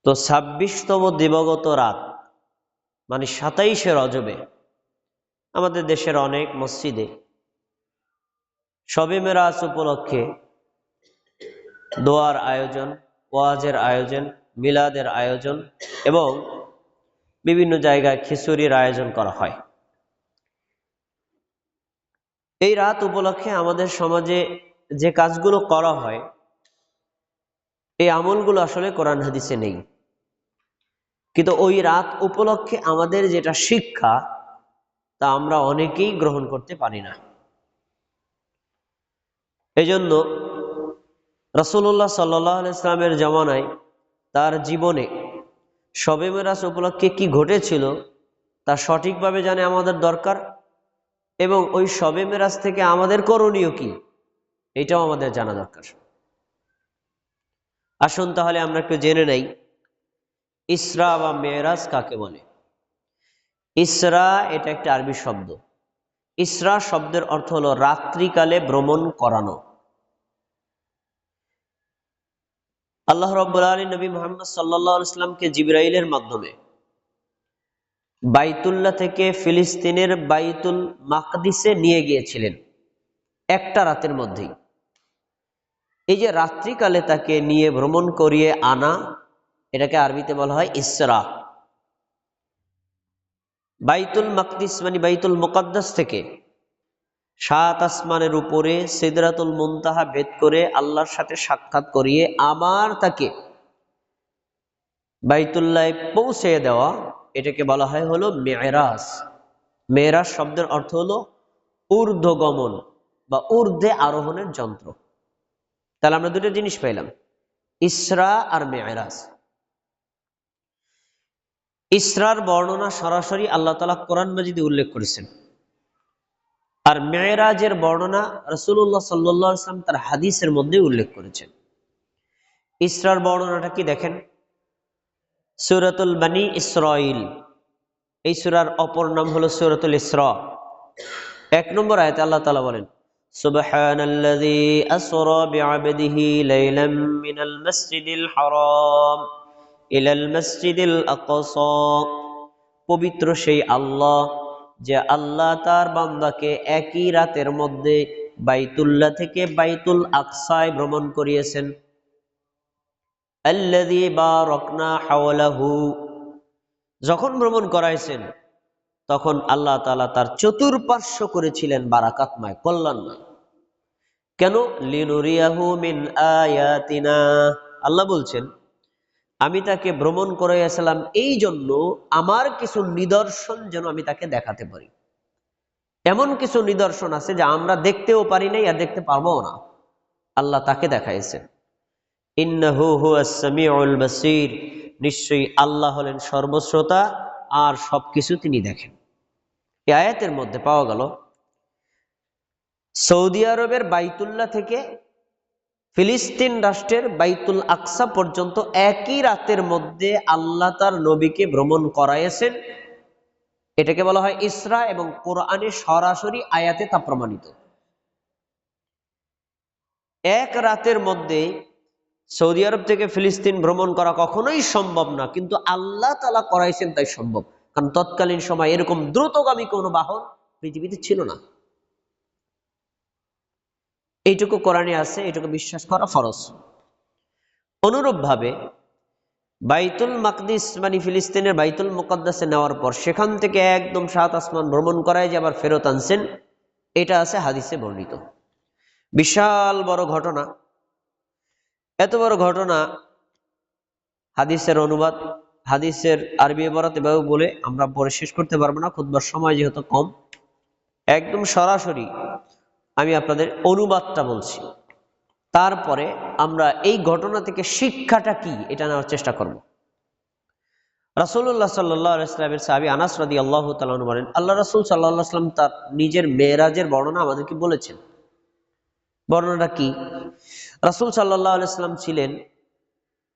তো ২৬তম দিবগত রাত মানে ২৭শে রজবে আমাদের দেশের অনেক মসজিদে শবে মেরাজ উপলক্ষে দোয়ার আয়োজন, ওয়াজের আয়োজন, মিলাদের আয়োজন এবং বিভিন্ন জায়গায় খিচুড়ির আয়োজন করা হয়। এই রাত উপলক্ষে আমাদের সমাজে যে কাজগুলো করা হয়, এই আমলগুলো আসলে কোরআন হাদিসে নেই, কিন্তু ওই রাত উপলক্ষে আমাদের যেটা শিক্ষা তা আমরা অনেকেই গ্রহণ করতে পারি না। এজন্য রাসূলুল্লাহ সাল্লাল্লাহু আলাইহি ওয়াসাল্লামের জামানায় তার জীবনে শবে মেরাজ উপলক্ষে কি ঘটেছিল তা সঠিকভাবে জানে আমাদের দরকার, এবং ওই শবে মেরাজ থেকে আমাদের করণীয় কি এটাও আমাদের জানা দরকার। আসুন তাহলে আমরা একটু জেনে নেই ইসরা বা মেরাজ কাকে বলে। ইসরা এটা একটা আরবি শব্দ। ইসরা শব্দের অর্থ হলো রাত্রিকালে ভ্রমণ করানো। আল্লাহ রাব্বুল আলামিন নবী মুহাম্মদ সাল্লাল্লাহু আলাইহি ওয়াসাল্লামকে জিবরাইলের মাধ্যমে বাইতুল্লাহ থেকে ফিলিস্তিনের বাইতুল মাকদিসে নিয়ে গিয়েছিলেন একটা রাতের মধ্যেই। এই যে রাত্রিকালে তাকে নিয়ে ভ্রমণ করিয়ে আনা, এটাকে আরবিতে বলা হয় ইসরা। বাইতুল মাকদিস মানে বাইতুল মুকাদ্দাস থেকে ৭ আসমানের উপরে সিদরাতুল মুনতাহা ভেদ করে আল্লাহর সাথে সাক্ষাৎ করিয়ে আবার তাকে বাইতুল্লাহে পৌঁছে দেওয়া, এটাকে বলা হয় হলো মেরাজ। মেরাজ শব্দের অর্থ হলো ঊর্ধ্বগমন বা ঊর্ধ্বে আরোহণের যন্ত্র। তাহলে আমরা দুটো জিনিস পাইলাম, ইসরা আর মেরাজ। ইসরার বর্ণনা সরাসরি আল্লাহ তাআলা কোরআন মাজিদে উল্লেখ করেছেন, আর মেরাজের বর্ণনা রাসূলুল্লাহ সাল্লাল্লাহু আলাইহি ওয়াসাল্লাম তার হাদিসের মধ্যে উল্লেখ করেছেন। ইসরার বর্ণনাটা কি দেখেন, সূরাতুল বনী ইসরাঈল, এই সূরার অপর নাম হলো সূরাতুল ইসরা। ১ নম্বর আয়াতে আল্লাহ তাআলা বলেন, সুবহানাল্লাযী আসরা বিআবদিহি লাইলাম মিনাল মাসজিদিল হারাম ইলাল মাসজিদিল আকসা। পবিত্র সেই আল্লাহ, যে আল্লাহ তার বান্দাকে একই রাতের মধ্যে বাইতুল্লাহ থেকে বাইতুল আকসায় ভ্রমণ করিয়েছেন। আল্লাযী বারাকনা হাওলাহু, যখন ভ্রমণ করাইছেন তখন আল্লাহ তাআলা তার চতুর্পার্শ্ব করেছিলেন বারাকাতময়, কল্যাণময়। কেন? লিনুরিয়াহু মিন আয়াতিনা, আল্লাহ বলছেন আমি তাকে ভ্রমণ করাইয়াছিলাম এই জন্য আমার কিছু নিদর্শন যেন আমি তাকে দেখাতে পারি। এমন কিছু নিদর্শন আছে যা আমরা দেখতেও পারি নাই আর দেখতে পারবো না, আল্লাহ তাকে দেখাইছেন। ইন্নাহু হুয়াস সামিউল বাসীর, নিশ্চয়ই আল্লাহ হলেন সর্বশ্রোতা আর সবকিছু তিনি দেখেন। এই আয়াতের মধ্যে পাওয়া গেল সৌদি আরবের বাইতুল্লাহ থেকে ফিলিস্তিন রাষ্ট্রের বাইতুল আকসা পর্যন্ত একই রাতের মধ্যে আল্লাহ তার নবীকে ভ্রমণ করাইয়েছেন। এটাকে বলা হয় ইসরা, এবং কোরআনে সরাসরি আয়াতে তা প্রমাণিত। এক রাতের মধ্যে সৌদি আরব থেকে ফিলিস্তিন ভ্রমণ করা কখনোই সম্ভব না, কিন্তু আল্লাহ তাআলা করাইছেন তাই সম্ভব, কারণ তৎকালীন সময় এরকম দ্রুতগামী কোনো বাহন পৃথিবীতে ছিল না। এইটুকু কোরআনে আছে, এইটুকু বিশ্বাস করা ফরজ। অনুরূপভাবে বাইতুল মাকদিস মানে ফিলিস্তিনের বাইতুল মুকাদ্দাসে নেওয়ার পর সেখান থেকে একদম ৭ আসমান ভ্রমণ করায় যে আবার ফেরত আনছেন, এটা আছে হাদিসে বর্ণিত। বিশাল বড় ঘটনা। এত বড় ঘটনা হাদিসের অনুবাদ, হাদিসের আরবি ইবারত এভাবে বলে আমরা পরে শেষ করতে পারবো না, খুতবার সময় যেহেতু কম। একদম সরাসরি আমি আপনাদের অনুবাদটা বলছি, তারপরে আমরা এই ঘটনা থেকে শিক্ষাটা কি এটা নেওয়ার চেষ্টা করব। রাসূলুল্লাহ সাল্লাল্লাহু আলাইহি ওয়াসাল্লামের সাহাবী আনাস রাদিয়াল্লাহু তাআলা আনহু বলেন, আল্লাহ রাসূল সাল্লাল্লাহু আলাইহি ওয়াসাল্লাম তার নিজের মেরাজের বর্ণনা আমাদেরকে বলেছেন। বর্ণনাটা কি? রাসূল সাল্লাল্লাহু আলাইহি ওয়াসাল্লাম ছিলেন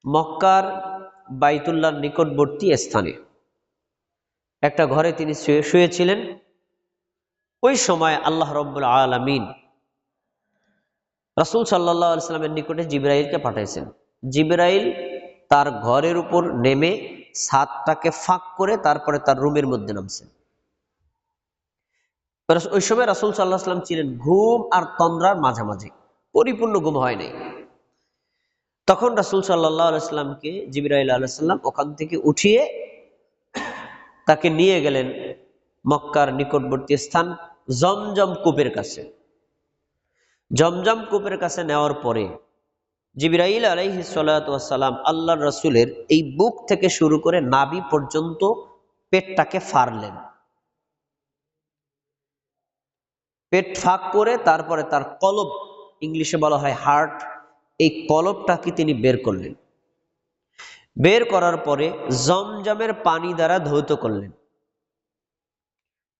মক্কার বাইতুল্লাহর নিকটবর্তী স্থানে একটা ঘরে তিনি শুয়েছিলেন। ওই সময় আল্লাহ রাব্বুল আলামিন রাসূল সাল্লাল্লাহু আলাইহি ওয়াসাল্লামের নিকটে জিবরাইলকে পাঠাইছেন। জিবরাইল তার ঘরের উপর নেমে ছাদটাকে ফাঁক করে তারপরে তার রুমের মধ্যে নামছেন। ওই সময় রাসূল সাল্লাল্লাহু আলাইহি ওয়াসাল্লাম ছিলেন ঘুম আর তন্দ্রার মাঝামাঝি, পরিপূর্ণ ঘুম হয় নাই। তখন রাসূল সাল্লাল্লাহু আলাইহি ওয়াসাল্লামকে জিবরাইল আলাইহিস সালাম ওখান থেকে উঠিয়ে তাকে নিয়ে গেলেন মক্কার নিকটবর্তী স্থান জমজম কূপের কাছে। জমজম কূপের কাছে নেওয়ার পরে জিবরাইল আলাইহিস সালাতু ওয়াস সালাম আল্লাহর রাসূলের এই বুক থেকে শুরু করে নাভি পর্যন্ত পেটটাকে ফাড়লেন। পেট ফাঁক করে তারপরে তার কলব, ইংলিশে বলা হয় হার্ট, এই কলবটাকে তিনি বের করলেন। বের করার পরে জমজমের পানি দ্বারা ধৌত করলেন।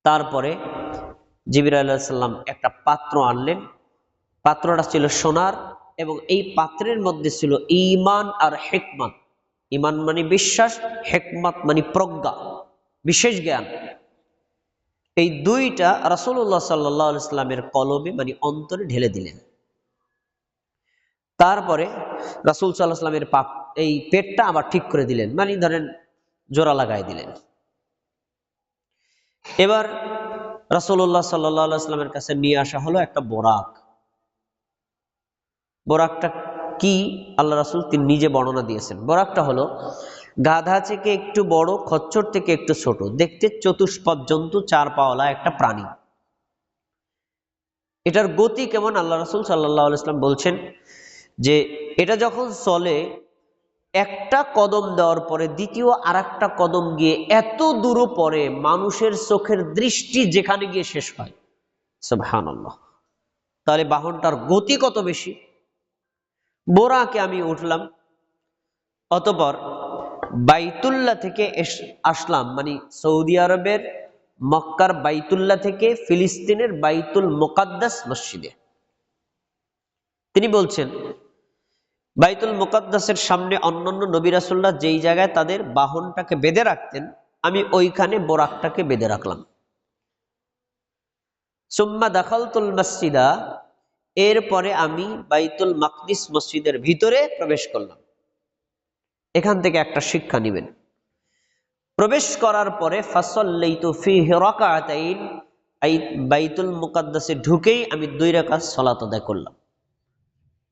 তারপরে জিবরাইল আলাইহিস সালাম একটা পাত্র আনলেন। পাত্রটা ছিল সোনার এবং এই পাত্রের মধ্যে ছিল ঈমান আর হিকমত। ঈমান মানে বিশ্বাস, হিকমত মানে প্রজ্ঞা, বিশেষ জ্ঞান। এই দুইটা রাসূলুল্লাহ সাল্লাল্লাহু আলাইহি ওয়াসাল্লামের কলবে মানে অন্তরে ঢেলে দিলেন। তারপরে রাসূল সাল্লাল্লাহু আলাইহি ওয়াসাল্লামের এই পেটটা আবার ঠিক করে দিলেন, মানে ধরেন জোড়া লাগাই দিলেন। এবার রাসূলুল্লাহ সাল্লাল্লাহু আলাইহি ওয়াসাল্লামের কাছে নিয়ে আসা হলো একটা বোরাক। বোরাকটা কি আল্লাহ রাসূল তিনি নিজে বর্ণনা দিয়েছেন। বোরাকটা হলো গাধা থেকে একটু বড়, খচ্চর থেকে একটু ছোট, দেখতে চতুষ্পদ জন্তু, চার পাওয়ালা একটা প্রাণী। এটার গতি কেমন আল্লাহ রাসূল সাল্লাল্লাহু আলাইহি ওয়াসাল্লাম বলছেন যে এটা যখন চলে, একটা কদম দেওয়ার পরে দ্বিতীয় আরেকটা কদম গিয়ে এত দূর পরে মানুষের চোখের দৃষ্টি যেখানে গিয়ে শেষ হয়। সুবহানাল্লাহ। তাহলে বাহনটার গতি কত বেশি। বোরাকে আমি উঠলাম, অতঃপর বাইতুল্লাহ থেকে আসলাম, মানে সৌদি আরবের মক্কার বাইতুল্লাহ থেকে ফিলিস্তিনের বাইতুল মুকাদ্দাস মসজিদে। তিনি বলছেন বাইতুল মুকাদ্দাসের সামনে অন্যান্য নবী রাসূলরা যেই জায়গায় তাদের বাহনটাকে বেঁধে রাখতেন, আমি ওইখানে বোরাকটাকে বেঁধে রাখলাম। সুম্মা দাখালতুল মসজিদা, এরপরে আমি বাইতুল মাকদিস মসজিদের ভিতরে প্রবেশ করলাম। এখান থেকে একটা শিক্ষা নেবেন। প্রবেশ করার পরে ফাসাল্লাইতু ফীহি রাকাতাইন, এই বাইতুল মুকাদ্দাসে ঢুকেই আমি 2 রাকাত সালাত আদায় করলাম।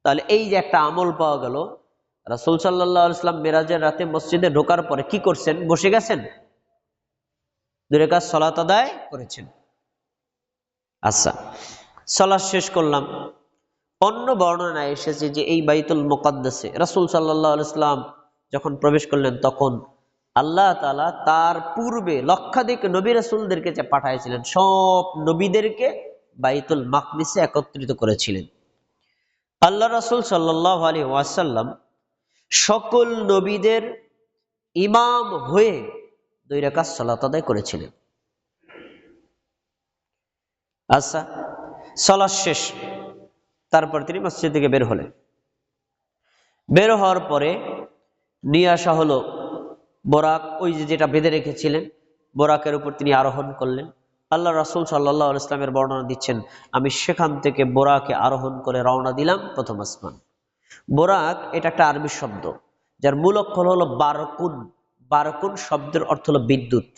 তাহলে এই যে একটা আমল পাওয়া গেল, রাসূল সাল্লাল্লাহু আলাইহি ওয়াসাল্লাম মিরাজের রাতে মসজিদে ঢোকার পরে কি করছেন? বসে গেছেন, 2 রাকাত সালাত আদায় করেছেন। আচ্ছা, সালাত শেষ করলাম। অন্য বর্ণনায় এসেছে যে এই বাইতুল মুকাদ্দাসে রাসূল সাল্লাল্লাহু আলাইহি ওয়াসাল্লাম যখন প্রবেশ করলেন তখন আল্লাহ তাআলা তার পূর্বে লক্ষাধিক নবী রাসূলদেরকে যে পাঠিয়েছিলেন, সব নবীদেরকে বাইতুল মাকদিসে একত্রিত করেছিলেন। আল্লাহ রাসূল সাল্লাল্লাহু আলাইহি ওয়াসাল্লাম সকল নবীদের ইমাম হয়ে 2 রাকাত সালাত আদায় করেছিলেন। আচ্ছা, সালাত শেষ, তারপর তিনি মসজিদ থেকে বের হলেন। বের হওয়ার পরে নিয়ে আসা হলো বোরাক, ওই যেটা বেঁধে রেখেছিলেন, বোরাকের উপর তিনি আরোহণ করলেন। আল্লাহ রাসূল সাল্লাল্লাহু আলাইহি ওয়াসাল্লামের বর্ণনা দিচ্ছেন, আমি সেখান থেকে বোরাকে আরোহণ করে রওনা দিলাম প্রথম আসমান। বোরাক এটা একটা আরবি শব্দ, যার মূল অক্ষর হলো বারকুন। বারকুন শব্দের অর্থ হলো বিদ্যুৎ।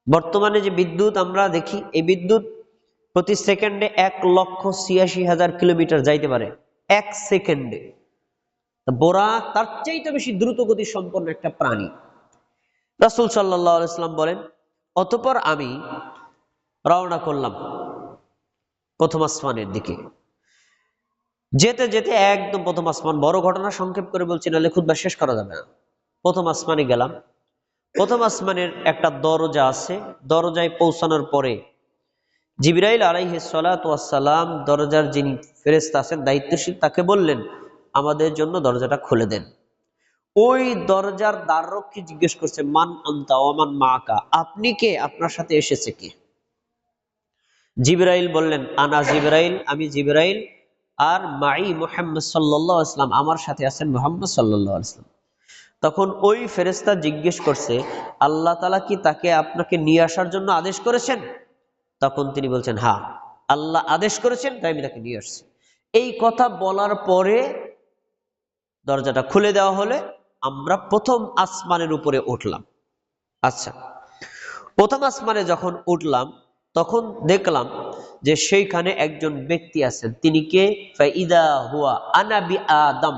বর্তমানে যে বিদ্যুৎ আমরা দেখি, এই বিদ্যুৎ প্রতি সেকেন্ডে 1,86,000 কিলোমিটার যাইতে পারে, 1 সেকেন্ডে। বোরাক তার চাইতে বেশি দ্রুত গতি সম্পন্ন একটা প্রাণী। রাসূল সাল্লাল্লাহু আলাইহি ওয়াসাল্লাম বলেন, অতঃপর আমি রওনা করলাম প্রথম আসমানের দিকে। যেতে যেতে একদম প্রথম আসমান, বড় ঘটনা সংক্ষেপ করে বলছি, নাহলে খুতবা শেষ করা যাবে না। প্রথম আসমানে গেলাম। প্রথম আসমানের একটা দরজা আছে, দরজায় পৌঁছানোর পরে জিবরাইল আলাইহিস সালাতু ওয়াস সালাম, দরজার যিনি ফেরেশতা আছেন দায়িত্বশীল, তাকে বললেন আমাদের জন্য দরজাটা খুলে দেন। ওই দরজার দ্বাররক্ষী জিজ্ঞেস করছে, মান আনতা ওয়া মান মাআকা, আপনি কে, আপনার সাথে এসেছে কে? জিবরাইল বললেন, আনা জিবরাইল, আমি জিবরাইল, আর মাই মুহাম্মদ সাল্লাল্লাহু আলাইহি ওয়াসাল্লাম, আমার সাথে আছেন মুহাম্মদ সাল্লাল্লাহু আলাইহি ওয়াসাল্লাম। তখন ওই ফেরেশতা জিজ্ঞেস করছে, আল্লাহ তাআলা কি তাকে আপনাকে নিয়ে আসার জন্য আদেশ করেছেন? তখন তিনি বলছেন, হ্যাঁ, আল্লাহ আদেশ করেছেন, তাই আমি তাকে নিয়ে আসছি। এই কথা বলার পরে দরজাটা খুলে দেওয়া হলে আমরা প্রথম আসমানের উপরে উঠলাম। আচ্ছা, প্রথম আসমানে যখন উঠলাম তখন দেখলাম যে সেইখানে একজন ব্যক্তি আছেন। তিনি কে? ফাইদা হুয়া আনা বি আদম।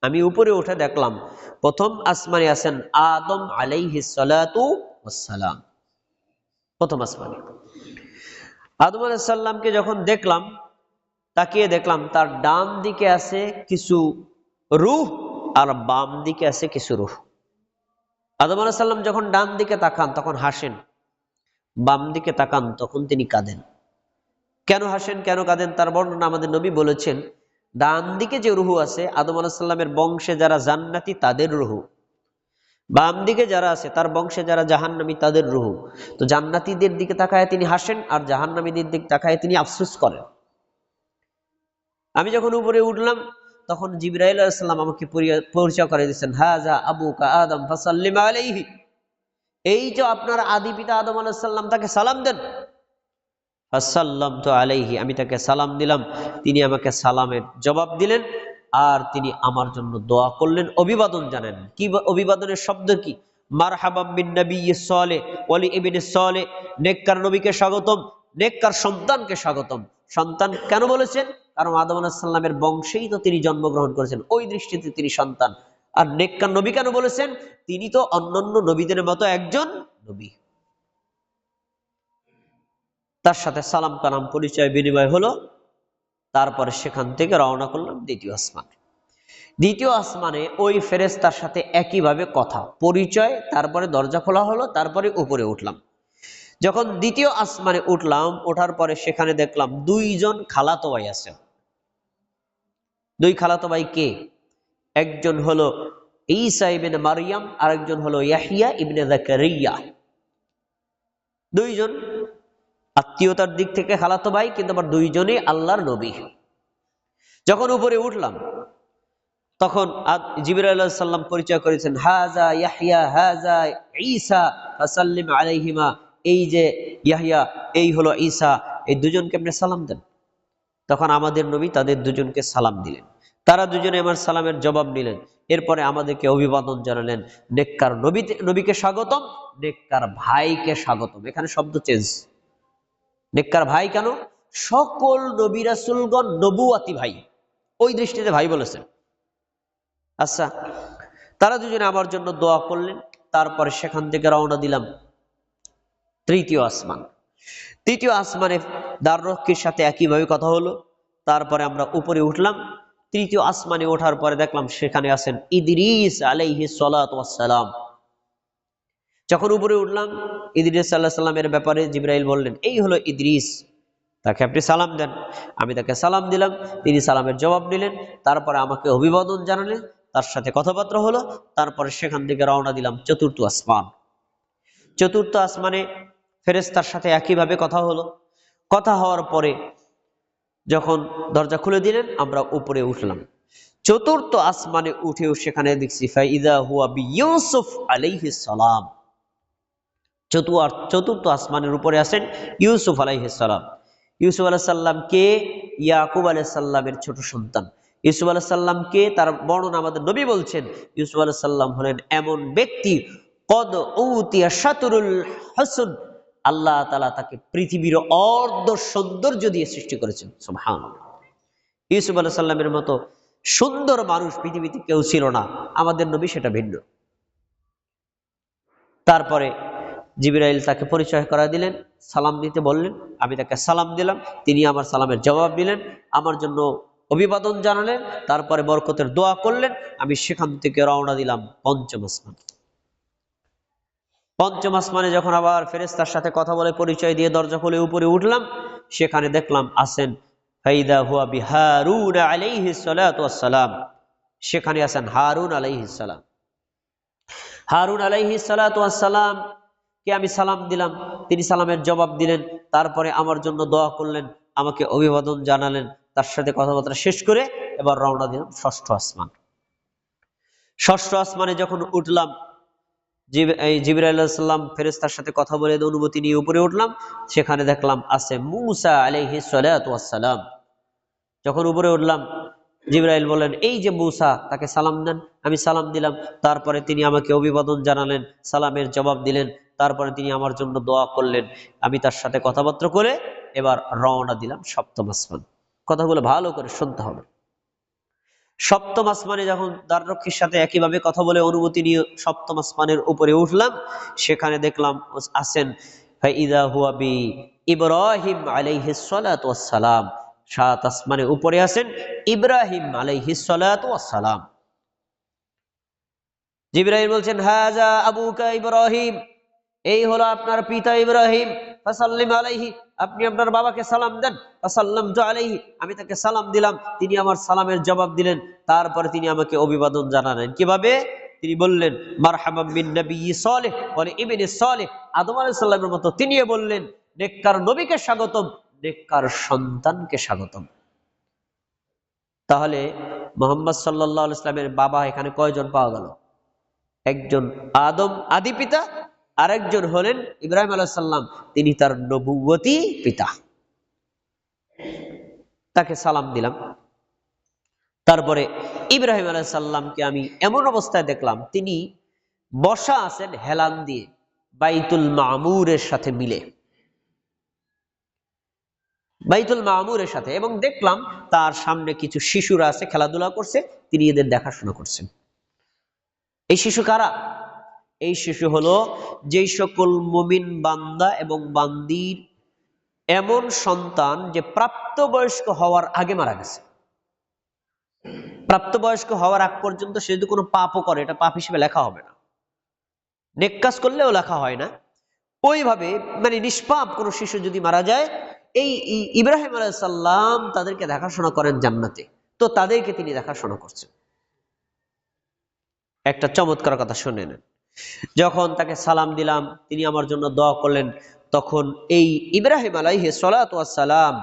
আমি উপরে উঠে দেখলাম প্রথম আসমানে আছেন আদম আলাইহিস সালাতু ওয়াস সালাম। প্রথম আসমানে আদম আলাইহিস সালামকে যখন দেখলাম, তাকিয়ে দেখলাম তার ডান দিকে আছে কিছু রূহ আর বাম দিকে আছে কিছু রূহ। আদম আলাইহিস সালাম যখন ডান দিকে তাকান তখন হাসেন, বাম দিকে তাকান তখন তিনি কাঁদেন। কেন হাসেন, কেন কাঁদেন তার বর্ণনা আমাদের নবী বলেছেন, ডান দিকে যে রূহ আছে আদম আলাইহিস সালামের বংশে যারা জান্নাতি তাদের রূহ, বাম দিকে যারা আছে তার বংশে যারা জাহান্নামী তাদের রূহ। তো জান্নাতীদের দিকে তাকায় তিনি হাসেন আর জাহান্নামীদের দিকে তাকায় তিনি আফসোস করেন। আমি যখন উপরে উঠলাম তখন জিবরাইল আলাইহিস সালাম আমাকে পরিচয় করে দিয়েছেন, হাযা আবুকা আদম ফাসাল্লিম আলাইহি। এই যে আপনার আদি পিতা আদম আলাইহিস সালাম, তাকে সালাম দেন। ফাসাল্লামতু আলাইহি, আমি তাকে সালাম দিলাম, তিনি আমাকে সালামের জবাব দিলেন আর তিনি আমার জন্য দোয়া করলেন, অভিবাদন জানালেন। কি অভিবাদনের শব্দ কি? মারহাবাম বিন নবিয়্যিস সালেহ ওয়ালি ইবনিস সালেহ, নেককার নবীকে স্বাগতম, নেককার সন্তানকে স্বাগতম। সন্তান কেন বলেছেন? কারণ আদম আলাইহিস সালামের বংশেই তো তিনি জন্মগ্রহণ করেছেন, ওই দৃষ্টিতে তিনি সন্তান। আর নেককার নবী কেন বলেছেন? তিনি তো অন্যান্য নবীদের মতো একজন নবী। তার সাথে সালাম কালাম পরিচয় বিনিময় হলো। তারপরে সেখান থেকে রওনা করলাম দ্বিতীয় আসমান। দ্বিতীয় আসমানে ওই ফেরেশতার সাথে একইভাবে কথা পরিচয়, তারপরে দরজা খোলা হলো, তারপরে উপরে উঠলাম। যখন দ্বিতীয় আসমানে উঠলাম, ওঠার পরে সেখানে দেখলাম দুইজন খালাতো ভাই আছে। দুই খালাতো ভাই কে? একজন হলো ঈসা ইবনে মারইয়াম, আরেকজন হলো ইয়াহইয়া ইবনে যাকারিয়া। দুইজন আত্মীয়তার দিক থেকে খালাতো ভাই, কিন্তু আবার দুইজনই আল্লাহর নবী। যখন উপরে উঠলাম তখন জিবরাইল আলাইহিস সালাম পরিচয় করেছেন, হাযা ইয়াহইয়া হাযা ঈসা ফাসাল্লিম আলাইহিমা। এই যে ইয়াহইয়া, এই হলো ঈসা, এই দুজনকে আপনি সালাম দেন। তখন আমাদের নবী তাদের দুজনকে সালাম দিলেন, তারা দুজনে আমার সালামের জবাব নিলেন। এরপরে আমাদেরকে অভিবাদন জানালেন, নেককার নবীকে স্বাগতম, নেককার ভাইকে স্বাগতম। এখানে শব্দ চেঞ্জ। নেককার ভাই কেন? সকল নবী রাসূলগণ নবুয়াতি ভাই, ওই দৃষ্টিতে ভাই বলেছেন। আচ্ছা, তারা দুজনে আমার জন্য দোয়া করলেন। তারপরে সেখান থেকে রওনা দিলাম তৃতীয় আসমান। তৃতীয় আসমানে দ্বাররক্ষীর সাথে একইভাবে কথা হলো। তারপরে আমরা উপরে উঠলাম। তৃতীয় আসমানে ওঠার পরে দেখলাম সেখানে আছেন ইদ্রিস আলাইহিস সালাতু ওয়াস সালাম। যখন উপরে উঠলাম, ইদ্রিস আলাইহিস সালামের ব্যাপারে জিবরাইল বললেন, এই হলো ইদ্রিস, তাকে আপনি সালাম দেন। আমি তাকে সালাম দিলাম, তিনি সালামের জবাব নিলেন, তারপরে আমাকে অভিবাদন জানালেন, তার সাথে কথাবার্তা হলো। তারপরে সেখান থেকে রওনা দিলাম চতুর্থ আসমান। চতুর্থ আসমানে ফেরেশতার সাথে একইভাবে কথা হলো। কথা হওয়ার পরে যখন দরজা খুলে দিলেন, আমরা উপরে উঠলাম। চতুর্থ আসমানে উঠেও সেখানে দেখছি ফাইদা হুয়া বিইউসুফ আলাইহিস সালাম। চতুর্থ আসমানের উপরে আছেন ইউসুফ আলাইহিস সালাম। ইউসুফ আলাইহিস সালাম কে? ইয়াকুব আলাইহিস সালামের ছোট সন্তান। ইউসুফ আলাইহিস সালাম কে? তার বর্ণনা আমাদের নবী বলছেন, ইউসুফ আলাইহিস সালাম হলেন এমন ব্যক্তি, কদ উতিয়া শাতরুল হুসন, আল্লাহ তাআলা তাকে পৃথিবীর অর্ধ সৌন্দর্য দিয়ে সৃষ্টি করেছেন। সুবহানাল্লাহ। ইউসুফ আলাইহিস সালামের মতো সুন্দর মানুষ পৃথিবীতে কেউ ছিল না, আমাদের নবী সেটা ভিন্ন। তারপরে জিবরাইল তাকে পরিচয় করা দিলেন, সালাম দিতে বললেন, আমি তাকে সালাম দিলাম, তিনি আমার সালামের জবাব দিলেন, আমার জন্য অভিবাদন জানালেন, তারপরে বরকতের দোয়া করলেন। আমি সেখান থেকে রওনা দিলাম পঞ্চম আসমান। পঞ্চম আসমানে যখন আবার ফেরেশতার সাথে কথা বলে পরিচয় দিয়ে দরজা খুলে উপরে উঠলাম, সেখানে দেখলাম আছেন ফাইদা হুয়া বিহারুন আলাইহিস সালাতু ওয়াস সালাম। সেখানে আছেন হারুন আলাইহিস সালাম। হারুন আলাইহিস সালাতু ওয়াস সালাম কে আমি সালাম দিলাম, তিনি সালামের জবাব দিলেন, তারপরে আমার জন্য দোয়া করলেন, আমাকে অভিবাদন জানালেন। তার সাথে কথাবার্তা শেষ করে এবার রওনা দিলাম ষষ্ঠ আসমান। ষষ্ঠ আসমানে যখন উঠলাম, জিবরাইল আলাইহিস সালাম ফেরেশতার সাথে কথা বলে অনুমতি নিয়ে উপরে উঠলাম। সেখানে দেখলাম আছে মূসা আলাইহিস সালাতু ওয়াস সালাম। যখন উপরে উঠলাম জিবরাইল বলেন, এই যে মূসা, তাকে সালাম দেন। আমি সালাম দিলাম। তারপরে তিনি আমাকে অভিবাদন জানালেন, সালামের জবাব দিলেন। তারপরে তিনি আমার জন্য দোয়া করলেন। আমি তার সাথে কথাবার্তা করে এবার রওনা দিলাম সপ্তম আসমান। কথাগুলো ভালো করে শুনতে হবে। সপ্তম আসমানে যখন দ্বাররক্ষীর সাথে একইভাবে কথা বলে অনুমতি নিয়ে সপ্তম আসমানের উপরে উঠলাম, সেখানে দেখলাম আছেন ফাইদা হুয়া বি ইব্রাহিম আলাইহিস সালাতু ওয়াস সালাম। সাত আসমানের উপরে আছেন ইব্রাহিম আলাইহিস সালাতু ওয়াস সালাম। জিবরাইল বলছেন, হাযা আবুকা ইব্রাহিম, এই হলো আপনার পিতা ইব্রাহিম। ফাসাল্লিম আলাইহি, আপনি আপনার বাবাকে সালাম দেন। ফাসাল্লামতু আলাইহি, আমি তাকে সালাম দিলাম। তিনি আমার সালামের জবাব দিলেন। তারপরে তিনি আমাকে অভিবাদন জানালেন। কিভাবে? তিনি বললেন, মারহাবাম বিন নবিয়্যি সালেহ ওয়া ইবনে সালেহ। আদম আলাইহিস সালামের মতো তিনিও বললেন, নেককার নবীকে স্বাগতম, নেককার সন্তানকে স্বাগতম। তাহলে মুহাম্মদ সাল্লাল্লাহু আলাইহি ওয়াসাল্লামের বাবা এখানে কয়জন পাওয়া গেল? একজন আদম আদি পিতা, আরেকজন হলেন ইব্রাহিম আলাইহিস সালাম, তিনি তার নবুয়তি পিতা। তাকে সালাম দিলাম। তারপরে ইব্রাহিম আলাইহিস সালামকে আমি এমন অবস্থায় দেখলাম, তিনি বসা আছেন হেলান দিয়ে বাইতুল মামুরের সাথে মিলে, বাইতুল মামুরের সাথে। এবং দেখলাম তার সামনে কিছু শিশুরা আছে, খেলাধুলা করছে, তিনি এদের দেখাশোনা করছেন। এই শিশু কারা? এই শিশু হলো যেই সকল মুমিন বান্দা এবং বান্দির এমন সন্তান যে প্রাপ্তবয়স্ক হওয়ার আগে মারা গেছে। প্রাপ্তবয়স্ক হওয়ার আগ পর্যন্ত সে যদি কোনো পাপও করে, এটা পাপ হিসেবে লেখা হবে না, নেক কাজ করলেও লেখা হয় না। ওইভাবে মানে নিষ্পাপ কোনো শিশু যদি মারা যায়, এই ইব্রাহিম আলাইহিস সালাম তাদেরকে দেখাশোনা করেন জান্নাতে। তো তাদেরকে তিনি দেখাশোনা করছেন। একটা চমৎকার কথা শুনে নেন। যখন তাকে সালাম দিলাম, তিনি আমার জন্য দোয়া করলেন, তখন এই ইব্রাহিম আলাইহিস সালাতু ওয়াস সালাম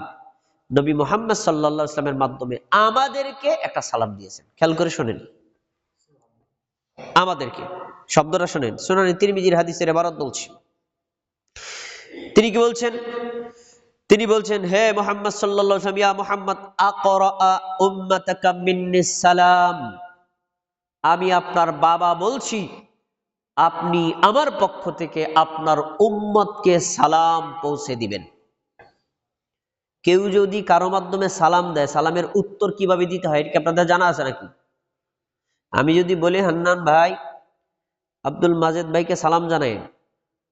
নবী মুহাম্মদ সাল্লাল্লাহু আলাইহি ওয়াসাল্লামের মাধ্যমে আমাদেরকে একটা সালাম দিয়েছেন। খেয়াল করে শুনেন, আমাদেরকে, শব্দটা শুনেন। সুনান তিরমিজির হাদিসের ইবারত বলছি। তিনি কি বলছেন? তিনি বলছেন, হে মুহাম্মদ সাল্লাল্লাহু আলাইহি ওয়াসাল্লাম, ইয়া মুহাম্মদ আকরা উম্মাতাকা মিন্নিস সালাম, আমি আপনার বাবা বলছি, আপনি আমার পক্ষ থেকে আপনার উম্মতকে সালাম পৌঁছে দিবেন। কেউ যদি কারো মাধ্যমে সালাম দেয়, সালামের উত্তর কিভাবে দিতে হয় এটা আপনাদের জানা আছে নাকি? আমি যদি বলি, হান্নান ভাই আব্দুল মাজেদ ভাইকে সালাম জানায়েন,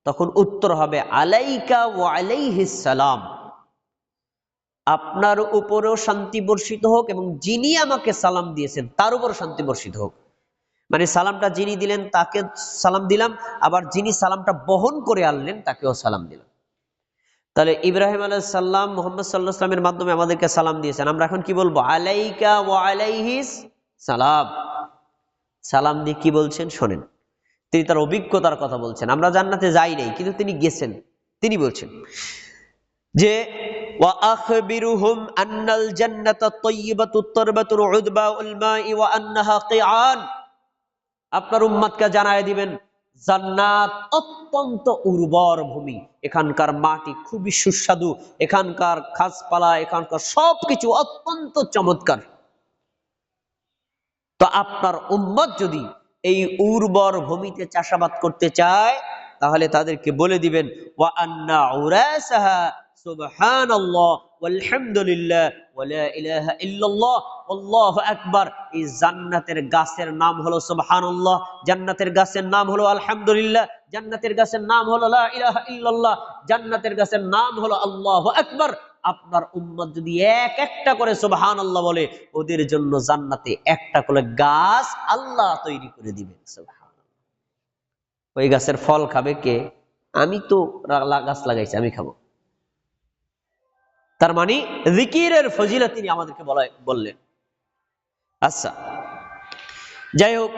তখন উত্তর হবে আলাইকা ওয়া আলাইহিস সালাম, আপনার উপরেও শান্তি বর্ষিত হোক এবং যিনি আমাকে সালাম দিয়েছেন তার উপর শান্তি বর্ষিত হোক। মানে সালামটা যিনি দিলেন তাকে সালাম দিলাম, আবার যিনি সালামটা বহন করে আনলেন তাকেও সালাম দিলাম। তাহলে ইব্রাহিম আলাইহিস সালাম মুহাম্মদ সাল্লাল্লাহু আলাইহি ওয়াসাল্লামের মাধ্যমে আমাদেরকে সালাম দিয়েছেন। আমরা এখন কি বলবো? আলাইকা ওয়া আলাইহিস সালাম। সালাম দিয়ে কি বলছেন শোনেন। তিনি তার অভিজ্ঞতার কথা বলছেন। আমরা জান্নাতে যাই নাই, কিন্তু তিনি গেছেন। তিনি বলছেন যে ওয়া আখবিরুহুম আন্নাল জান্নাতা তাইয়্যিবাতুত তারবাতুল উদবাউল মাই ওয়া আন্নাহা কিআন, আপনার উম্মতকে জানায় দিবেন জান্নাত অত্যন্ত উর্বর ভূমি, এখানকার মাটি খুবই সুস্বাদু, এখানকার গাছপালা, এখানকার সবকিছু অত্যন্ত চমৎকার। তো আপনার উম্মত যদি এই উর্বর ভূমিতে চাষাবাদ করতে চায়, তাহলে তাদেরকে বলে দিবেন ওয়া আন্না উরাসাহা সুবহানাল্লাহ ওয়ালহামদুলিল্লাহ ওয়া লা ইলাহা ইল্লাল্লাহ আল্লাহু আকবার। এই জান্নাতের গাছের নাম হলো সুবহানাল্লাহ, জান্নাতের গাছের নাম হলো আলহামদুলিল্লাহ, জান্নাতের গাছের নাম হলো লা ইলাহা ইল্লাল্লাহ, জান্নাতের গাছের নাম হলো আল্লাহু আকবার। আপনার উম্মত যদি এক একটা করে সুবহানাল্লাহ বলে, ওদের জন্য জান্নাতে একটা করে গাছ আল্লাহ তৈরি করে দিবেন। সুবহানাল্লাহ। ওই গাছের ফল খাবে কে? আমি তো গাছ লাগাইছি, আমি খাবো। তার মানে জিকিরের ফজিলত তিনি আমাদেরকে বললেন। আচ্ছা, যাই হোক,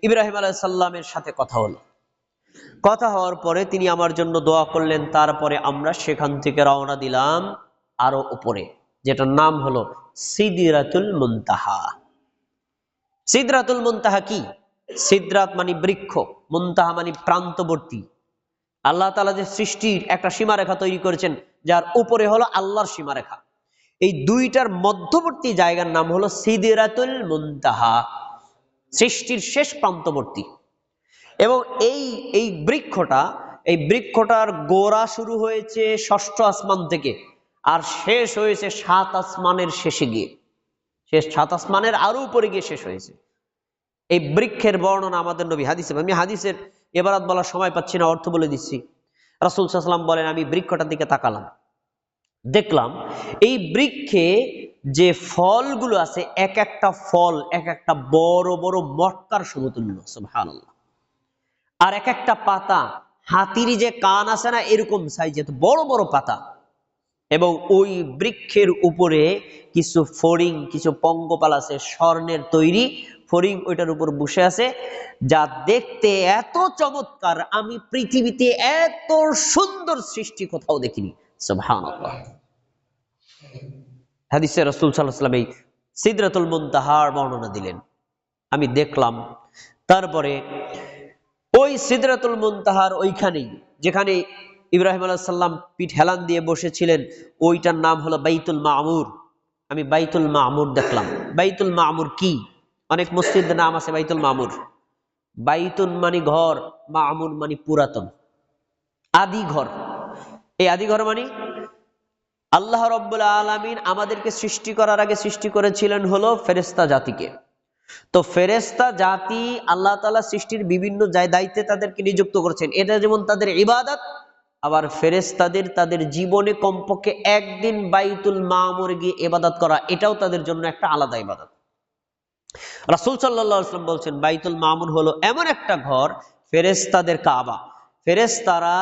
ইব্রাহিম আলাইহিস সালামের সাথে কথা হলো। কথা হওয়ার পরে তিনি আমার জন্য দোয়া করলেন। তারপরে আমরা সেখান থেকে রওনা দিলাম আরো উপরে, যেটার নাম হলো সিদরাতুল মুনতাহা। সিদরাতুল মুনতাহা কি? সিদরাত মানে বৃক্ষ, মুনতাহা মানে প্রান্তবর্তী। আল্লাহ তাআলা যে সৃষ্টির একটা সীমারেখা তৈরি করেছেন, যার উপরে হলো আল্লাহর সীমারেখা। এই দুইটার মধ্যবর্তী জায়গার নাম হলো সিদরাতুল মুনতাহা, সৃষ্টির শেষ প্রান্তবর্তী। এবং এই বৃক্ষটার গোড়া শুরু হয়েছে ষষ্ঠ আসমান থেকে, আর শেষ হয়েছে 7 আসমানের শেষে গিয়ে, শেষ 7 আসমানের আরো উপরে গিয়ে শেষ হয়েছে। এই বৃক্ষের বর্ণনা আমাদের নবী হাদিসে, আমি হাদিসের এবারাত বলার সময় পাচ্ছি না, অর্থ বলে দিচ্ছি। রাসূল সাল্লাল্লাহু আলাইহি ওয়াসাল্লাম বলেন, আমি বৃক্ষটার দিকে তাকালাম, দেখলাম এই বৃক্ষে যে ফলগুলো আছে, এক একটা ফল এক একটা বড় বড় মটকার সমতুল্য, সুবহানাল্লাহ। আর এক একটা পাতা হাতির যে কান আছে না, এরকম সাইজে বড় বড় পাতা। এবং ওই বৃক্ষের উপরে কিছু ফড়িং, কিছু পঙ্গপাল আছে, স্বর্ণের তৈরি ফড়িং ওইটার উপর বসে আছে, যা দেখতে এত চমৎকার, আমি পৃথিবীতে এত সুন্দর সৃষ্টি কোথাও দেখিনি, সুবহানাল্লাহ। হাদিসে রাসূল সাল্লাল্লাহু আলাইহি ওয়াসাল্লাম এই সিদরাতুল মুনতাহার বর্ণনা দিলেন, আমি দেখলাম। তারপরে ওই সিদরাতুল মুনতাহার ওইখানেই যেখানে ইব্রাহিম আলাইহিস সালাম পিঠ হেলান দিয়ে বসেছিলেন, ওইটার নাম হলো বাইতুল মামুর। আমি বাইতুল মামুর দেখলাম। বাইতুল মামুর কি? অনেক মসজিদের নাম আছে বাইতুল মামুর। বাইতুল মানে ঘর, মামুর মানে পুরাতন, আদি ঘর। এই আদি ঘর মানে আল্লাহ রাব্বুল আলামিন আমাদেরকে সৃষ্টি করার আগে সৃষ্টি করেছিলেন হলো ফেরেশতা জাতিকে। তো ফেরেশতা জাতি আল্লাহ তাআলা সৃষ্টির বিভিন্ন দায়িত্বে তাদেরকে নিযুক্ত করেছেন। এটা যেমন তাদের ইবাদত, আবার ফেরেশতাদের তাদের জীবনে কমপক্ষে একদিন বাইতুল মামুর গিয়ে ইবাদত করা, এটাও তাদের জন্য একটা আলাদা ইবাদত। রাসূল সাল্লাল্লাহু আলাইহি ওয়াসাল্লাম বলছেন, বাইতুল মামুর হলো এমন একটা ঘর, ফেরেশতাদের কাবা। ফেরেশতারা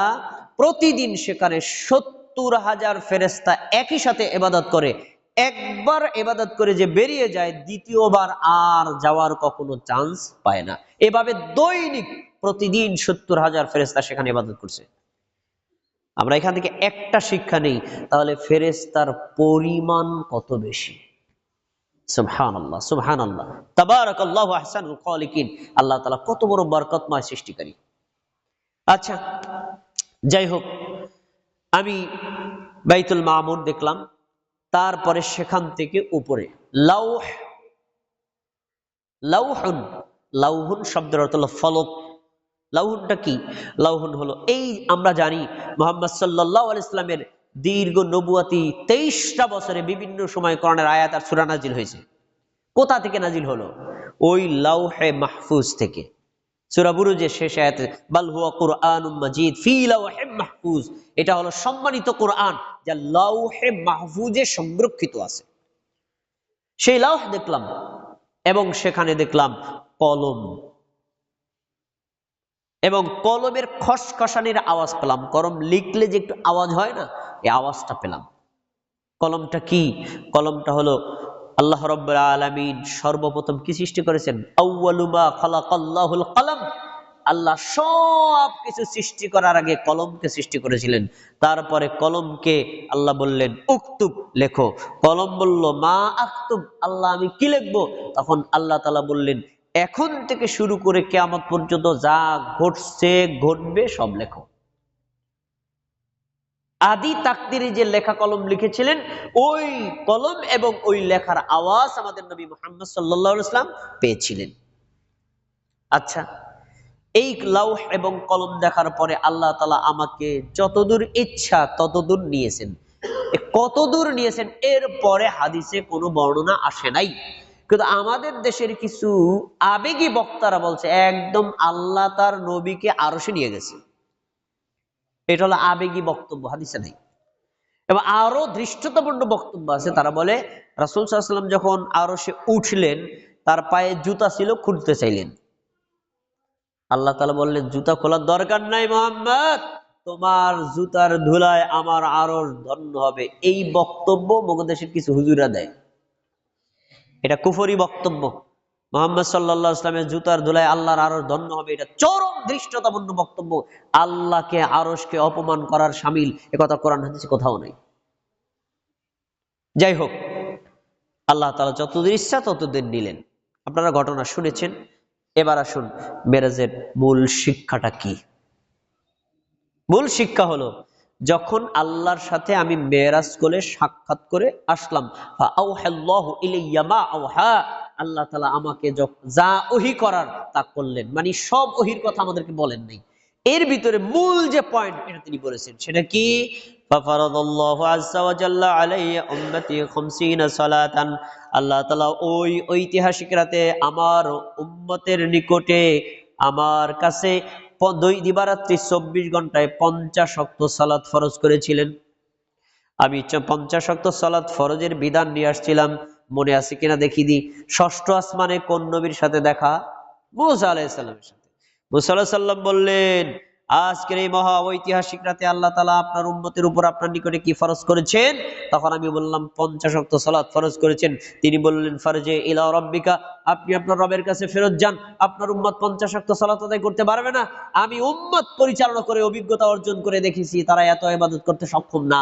প্রতিদিন সেখানে 70,000 ফেরেশতা একই সাথে ইবাদত করে। একবার ইবাদত করে যে বেরিয়ে যায়, দ্বিতীয়বার আর যাওয়ার কখনো চান্স পায় না। এভাবে দৈনিক প্রতিদিন 70,000 ফেরেশতা সেখানে ইবাদত করছে। আমরা এখান থেকে একটা শিক্ষা নেই, তাহলে ফেরেশতার পরিমাণ কত বেশি। সুবহানাল্লাহ, সুবহানাল্লাহ, তাবারাকাল্লাহু আহসানুল খালিকিন। আল্লাহ তাআলা কত বড় বরকতময় সৃষ্টিকারী। আচ্ছা, যাই হোক, আমি বাইতুল মামুর দেখলাম। তারপরে সেখান থেকে উপরে লাউহ, লাউহুন, লাউহুন শব্দের অর্থ হলো ফলক। লাউহুনটা কি? লাউহুন হলো, এই আমরা জানি মুহাম্মদ সাল্লাল্লাহু আলাইহি ওয়াসাল্লামের দীর্ঘ নবুয়াতি 23টা বছরে বিভিন্ন সময় কোরআনের আয়াত আর সূরা নাজিল হয়েছে। কোথা থেকে নাজিল হলো? ওই লাউহে মাহফুজ থেকে। সূরা বুরুজের শেষ আয়াতে বাল হুয়া কুরআনুম মাজিদ ফি লাউহিম মাহফুজ, এটা হলো সম্মানিত কোরআন যা লাউহে মাহফুজে সংরক্ষিত আছে। সেই লাউহ দেখলাম, এবং সেখানে দেখলাম কলম, এবং কলমের খসখসানির আওয়াজ পেলাম। কলম লিখলে যে একটু আওয়াজ হয় না, এই আওয়াজটা পেলাম। কলমটা কি? কলমটা হলো আল্লাহ রাব্বুল আলামিন সর্বপ্রথম কি সৃষ্টি করেছেন? আউয়ালু মা খালাকাল্লাহুল কলম। আল্লাহ সব কিছু সৃষ্টি করার আগে কলমকে সৃষ্টি করেছিলেন। তারপরে কলমকে আল্লাহ বললেন উকতুব, লেখো। কলম বলল মা আকতুব, আল্লাহ আমি কি লিখবো? তখন আল্লাহ তাআলা বললেন, এখন থেকে শুরু করে কিয়ামত পর্যন্ত যা ঘটছে ঘটবে সব লেখো। আদি তাকদিরে যে লেখা কলম লিখেছিলেন, ওই কলম এবং ওই লেখার আওয়াজ আমাদের নবী মুহাম্মদ সাল্লাল্লাহু আলাইহি ওয়াসাল্লাম পেয়েছিলেন। আচ্ছা, এই লাউহ এবং কলম দেখার পরে আল্লাহ তাআলা আমাকে যতদূর ইচ্ছা ততদূর নিয়েছেন। কতদূর নিয়েছেন এর পরে হাদিসে কোনো বর্ণনা আসে নাই। কিন্তু আমাদের দেশের কিছু আবেগী বক্তারা বলছে একদম আল্লাহ তার নবীকে আরশে নিয়ে গেছে। এটা হলো আবেগী বক্তব্য, হাদিসে নাই। এবং আরো দৃষ্টতাপূর্ণ বক্তব্য আছে, তারা বলে রাসূল সাল্লাল্লাহু আলাইহি ওয়াসাল্লাম যখন আরশে উঠলেন, তার পায়ে জুতা ছিল, খুলতে চাইলেন। আল্লাহ তাআলা বললেন, জুতা খোলার দরকার নাই মুহাম্মদ, তোমার জুতার ধুলায় আমার আরশ ধন্য হবে। এই বক্তব্য মগদেশের কিছু হুজুরা দেয়। এটা কুফরি বক্তব্য। মুহাম্মদ সাল্লাল্লাহু আলাইহি ওয়াসাল্লামের জুতার ধুলায় আল্লাহর আরশ ধন্য হবে, এটা চরম দৃষ্টতাপূর্ণ বক্তব্য। আল্লাহকে আরশকে অপমান করার শামিল, একথা কোরআন হাদিসে কোথাও নেই। যাই হোক, আল্লাহ তাআলা যতদূর ইচ্ছা ততদূর নিলেন। আপনারা ঘটনা শুনেছেন। এবার আসুন, মেরাজের মূল শিক্ষাটা কি? মূল শিক্ষা হলো যখন আল্লাহর সাথে আমি মেরাজ করে সাক্ষাৎ করে আসলাম, ফাআওহাল্লাহু ইলাইয়া মা আওহা, আল্লাহ তাআলা আমাকে যা ওহী করার তা করলেন। মানে সব ওহীর কথা আমাদেরকে বলেন নাই, এর ভিতরে মূল যে পয়েন্ট এটা তিনি বলেছেন, সেটা কি? ফাফারাদাল্লাহু আযজা ওয়া জাল্লা আলাইহি উম্মতি 50 সালাতান, আল্লাহ তাআলা ওই ঐতিহাসিক রাতে আমার উম্মতের নিকটে আমার কাছে দিবারাত্রি 24 ঘন্টায় 50 ওয়াক্ত সালাত ফরজ করেছিলেন। আমি 50 ওয়াক্ত সালাত ফরজের বিধান নিয়ে আসছিলাম, মনে আছে কিনা দেখি দি। ষষ্ঠ আসমানে কোন নবীর সাথে দেখা? মুসা আলাইহিস সালামের সাথে। মুসা আলাইহিস সালাম বললেন, আজকের এই মহা ঐতিহাসিক রাতে আল্লাহ তাআলা আপনার উম্মতের উপর আপনার নিকটে কি ফরজ করেছেন? তখন আমি বললাম 50 ওয়াক্ত সালাত ফরজ করেছেন। তিনি বললেন, ফারজি ইলা রাব্বিকা, আপনি আপনার রবের কাছে ফেরত যান, আপনার উম্মত 50 ওয়াক্ত সালাত আদায় করতে পারবে না। আমি উম্মত পরিচালনা করে অভিজ্ঞতা অর্জন করে দেখেছি তারা এত ইবাদত করতে সক্ষম না।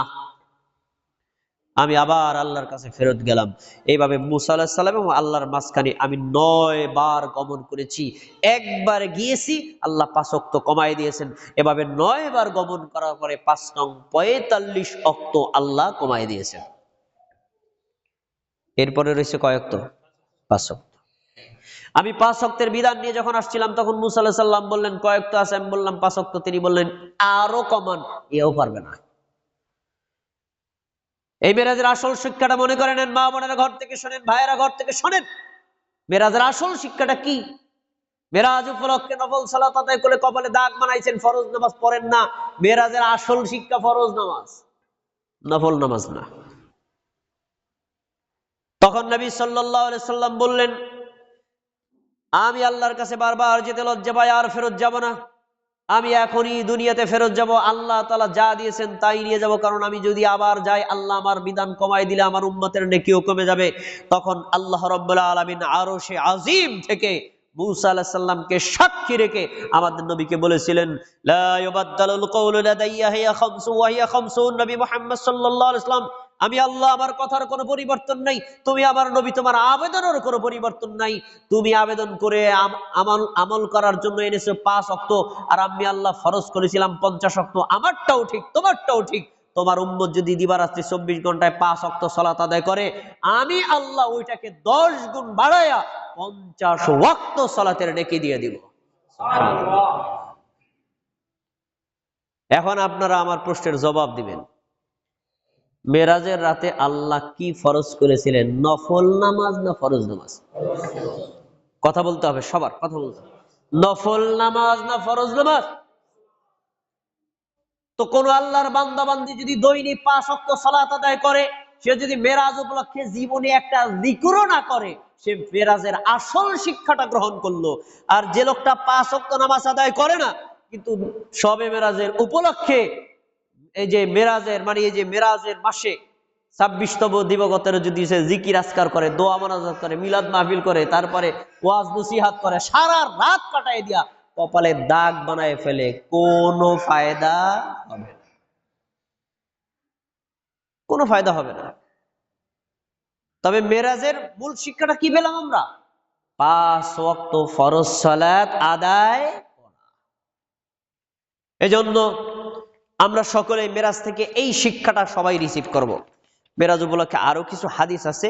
আমি আবার আল্লাহর কাছে ফেরত গেলাম। এইভাবে মুসা আলাইহিস সালাম এবং আল্লাহর মাঝখানে আমি 9 বার গমন করেছি। একবার গিয়েছি, আল্লাহ 5 ওয়াক্ত কমায় দিয়েছেন। এভাবে 9 বার গমন করার পরে 5 নং 45 ওয়াক্ত আল্লাহ কমায় দিয়েছেন। এরপরে রয়েছে কয় ওয়াক্ত? 5 ওয়াক্ত। আমি 5 ওয়াক্তের বিধান নিয়ে যখন আসছিলাম তখন মুসা আলাইহিস সালাম বললেন, কয় ওয়াক্ত আছে? আমি বললাম 5 ওয়াক্ত। তিনি বললেন, আরো কমান। এও পারবে না। এই মেরাজের আসল শিক্ষাটা মনে করে নেন, মা বোনেরা ঘর থেকে শোনেন, ভাইয়েরা ঘর থেকে শোনেন। মেরাজের আসল শিক্ষাটা কি? মেরাজ উপলক্ষে নফল সালাত আদায় করে কপালে দাগ বানাইছেন, ফরজ নামাজ পড়েন না। মেরাজের আসল শিক্ষা ফরজ নামাজ, নফল নামাজ না। তখন নবী সাল্লাল্লাহু আলাইহি সাল্লাম বললেন, আমি আল্লাহর কাছে বারবার যেতে লজ্জা পাই, আর ফেরত যাব না। আমি এখনই দুনিয়াতে ফেরত যাব, আল্লাহ তাআলা যা দিয়েছেন তাই নিয়ে যাব। কারণ আমি যদি আবার যাই, আল্লাহ আমার বিধান কমাই দিলে আমার উম্মতের নেকিও কমে যাবে। তখন আল্লাহ রাব্বুল আলামিন আরশে আজিম থেকে মুসা আলাইহিস সালামকে সাক্ষী রেখে আমাদের নবীকে বলেছিলেন, লা ইউবাদদালুল কওলু লাদাইয়া হিয়া খামসু ওয়া হিয়া খামসুন। নবী মুহাম্মদ সাল্লাল্লাহু আলাইহি ওয়াসাল্লাম, আমি আল্লাহ, আমার কথার কোনো পরিবর্তন নাই। তুমি আমার নবী, তোমার আবেদনের কোনো পরিবর্তন নাই। তুমি আবেদন করে আমল করার জন্য এনেছো 5 ওয়াক্ত, আর আমি আল্লাহ ফরজ করেছিলাম 50 ওয়াক্ত। আমারটাও ঠিক, তোমারটাও ঠিক। তোমার উম্মত যদি দিবারাত্রি 24 ঘন্টায় 5 ওয়াক্ত সালাত আদায় করে, আমি আল্লাহ ওইটাকে 10 গুণ বাড়ায়া 50 ওয়াক্ত সালাতের নেকি দিয়ে দিব। সুবহানাল্লাহ। এখন আপনারা আমার প্রশ্নের জবাব দিবেন, মেরাজের রাতে আল্লাহ কি ফরজ করেছিলেন? নফল নামাজ না ফরজ নামাজ? কথা বলতে হবে, সবার কথা বলতে হবে। নফল নামাজ না ফরজ নামাজ? তো কোন আল্লাহর বান্দা বান্দি যদি দৈনিক 5 ওয়াক্ত সালাত আদায় করে, সে যদি মেরাজ উপলক্ষে জীবনে একটা যিকরও না করে, সে মেরাজের আসল শিক্ষাটা গ্রহণ করলো। আর যে লোকটা 5 ওয়াক্ত নামাজ আদায় করে না, কিন্তু শবে মেরাজের উপলক্ষে এই যে মেরাজের এই যে মেরাজের মাসে 26তম দিবগতের যদি সে জিকির আজকার করে, দোয়া মোনাজাত করে, মিলাদ মাহফিল করে, তারপরে ওয়াজ নসিহত করে, সারা রাত কাটায় দিয়া কপালে দাগ বানায় ফেলে, কোনো ফায়দা হবে না, কোনো ফায়দা হবে না। তবে মেরাজের মূল শিক্ষাটা কি পেলাম আমরা? 5 ওয়াক্ত ফরজ সালাত আদায় করা। এজন্য আমরা সকলে মেরাজ থেকে এই শিক্ষাটা সবাই রিসিভ করব। মেরাজ উপলক্ষে আরো কিছু হাদিস আছে,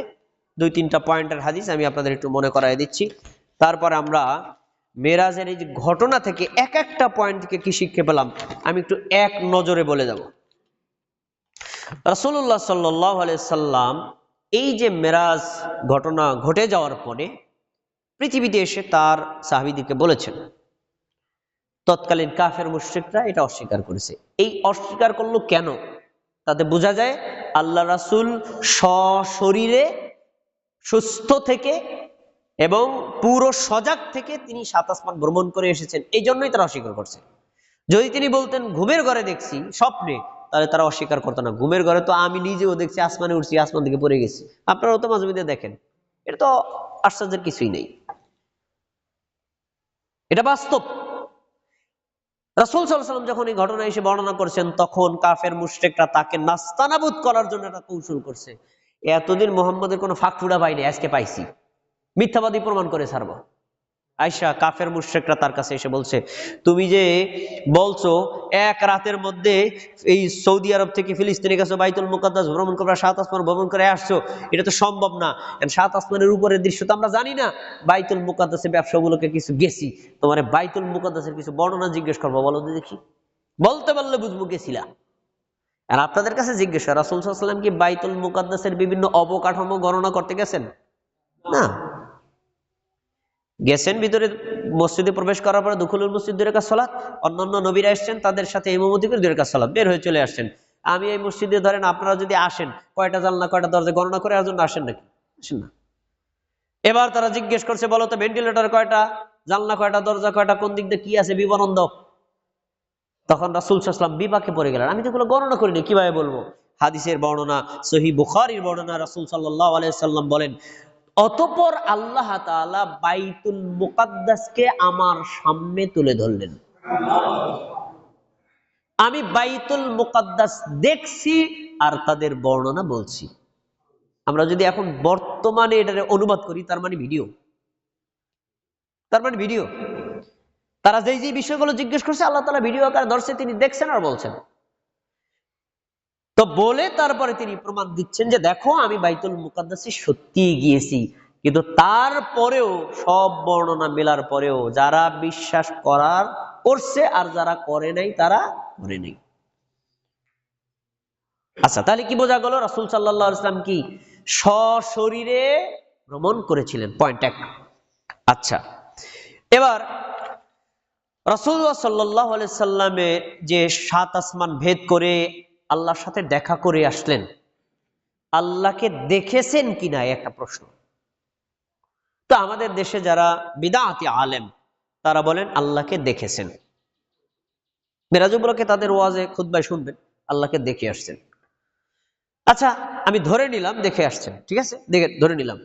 2-3টা পয়েন্টের হাদিস আমি আপনাদের একটু মনে করাই দিচ্ছি। তারপর আমরা মেরাজের এই যে ঘটনা থেকে এক একটা পয়েন্ট থেকে কি শিক্ষা পেলাম আমি একটু এক নজরে বলে যাব। রাসূলুল্লাহ সাল্লাল্লাহু আলাইহি সাল্লাম এই যে মেরাজ ঘটনা ঘটে যাওয়ার পরে পৃথিবীতে এসে তার সাহাবীদেরকে বলেছেন। তৎকালীন কাফের মুশরিকরা এটা অস্বীকার করেছে। এই অস্বীকার করলো কেন? তাতে বোঝা যায় আল্লাহ রাসূল সশরীরে সুস্থ থেকে এবং পুরো সজাগ থেকে তিনি 7 আসমান ভ্রমণ করে এসেছেন, এই জন্যই তারা অস্বীকার করছে। যদি তিনি বলতেন ঘুমের ঘরে দেখছি স্বপ্নে, তাহলে তারা অস্বীকার করতো না। ঘুমের ঘরে তো আমি নিজেও দেখছি, আসমানে উঠছি, আসমান থেকে পড়ে গেছি, আপনারাও তো মাঝে মধ্যে দেখেন। এটা তো আশ্চর্যের কিছুই নেই, এটা বাস্তব। রাসূল সাল্লাল্লাহু আলাইহি ওয়াসাল্লাম যখন এই ঘটনা এসে বর্ণনা করছেন, তখন কাফের মুশরিকরা তাকে নাস্তানাবুদ করার জন্য একটা কৌশল করছে। এতদিন মুহাম্মদের কোনো ফাঁক ফুড়া পাইনি, আজকে পাইছি, মিথ্যাবাদী প্রমাণ করে ছাড়বো। আয়সা কাফের মুশরিকরা তার কাছে এসে বলছে, তুমি যে বলছো এক রাতের মধ্যে এই সৌদি আরব থেকে ফিলিস্তিনে গেছো, বাইতুল মুকাদ্দাস ভ্রমণ করে, 7 আসমান ভ্রমণ করে আসছো, এটা তো সম্ভব না। 7 আসমানের উপরের দৃশ্য তো আমরা জানি না। বাইতুল মুকাদ্দাসের ব্যবসাগুলোকে কিছু গেছি, তোমার বাইতুল মুকাদ্দাসের কিছু বর্ণনা জিজ্ঞেস করবো, বলো তো দেখি। বলতে পারলে বুঝবো গেছিলা। আর আপনাদের কাছে জিজ্ঞেস, রাসূল সাল্লাল্লাহু আলাইহি ওয়াসাল্লাম কি বাইতুল মুকাদ্দাসের বিভিন্ন অবকাঠামো গণনা করতে গেছেন? না। গেছেন ভিতরে, মসজিদে প্রবেশ করার পরে দুখুলুল মসজিদ 2 রাকাত সালাত, অন্যান্য নবীরা আসছেন তাদের সাথে ইমামতি করে 2 রাকাত সালাত, বের হয়ে চলে আসছেন। আমি এই মসজিদে ধরেন আপনারা যদি আসেন, কয়টা জানলা কয়টা দরজা গণনা করে আসেন, আসেন নাকি? আসেন না। এবার তারা জিজ্ঞেস করছে, বলো তো ভেন্টিলেটর কয়টা, জানলা কয়টা, দরজা কয়টা, কোন দিক দিয়ে কি আছে, বিবরণ দাও। তখন রাসূল সাল্লাল্লাহু আলাইহি ওয়াসাল্লাম বিপাকে পড়ে গেলেন, আমি তো এগুলো গণনা করিনি, কিভাবে বলবো? হাদিসের বর্ণনা, সহিহ বুখারীর বর্ণনা, রাসূল সাল্লাল্লাহু আলাইহি ওয়াসাল্লাম বলেন, অতঃপর আল্লাহ তাআলা বাইতুল মুকাদ্দাসকে আমার সামনে তুলে ধরলেন। আমি বাইতুল মুকাদ্দাস দেখছি আর তাদের বর্ণনা বলছি। আমরা যদি এখন বর্তমানে এটারে অনুবাদ করি, তার মানে ভিডিও, তারা যেই যে বিষয়গুলো জিজ্ঞেস করছে আল্লাহ তাআলা ভিডিও আকারে ধরছে, তিনি দেখছেন আর বলছেন। তো বলে তারপরে তিনি প্রমাণ দিচ্ছেন যে দেখো আমি বাইতুল মুকাদ্দাসে সত্যি গিয়েছি। কিন্তু তারপরেও সব বর্ণনা মেলার পরেও যারা বিশ্বাস করছে আর যারা করে নাই তারা করে নাই। আচ্ছা, তাহলে কি বোঝা গেল? রাসূল সাল্লাল্লাহু আলাইহি ওয়াসাল্লাম কি সশরীরে ভ্রমণ করেছিলেন, পয়েন্ট 1। আচ্ছা, এবার রাসূলুল্লাহ সাল্লাল্লাহু আলাইহি সাল্লামের যে 7 আসমান ভেদ করে আল্লাহর সাথে দেখা করে আসলেন, আল্লাহকে দেখেছেন কিনা একটা প্রশ্ন। তো আমাদের দেশে যারা বিদআতি আলেম তারা বলেন আল্লাহকে দেখেছেন। মেরাজ উপলক্ষে তাদের ওয়াজে খুতবায় শুনবেন আল্লাহকে দেখে আসছেন। আচ্ছা, আমি ধরে নিলাম দেখে আসছেন, ঠিক আছে, ধরে নিলাম।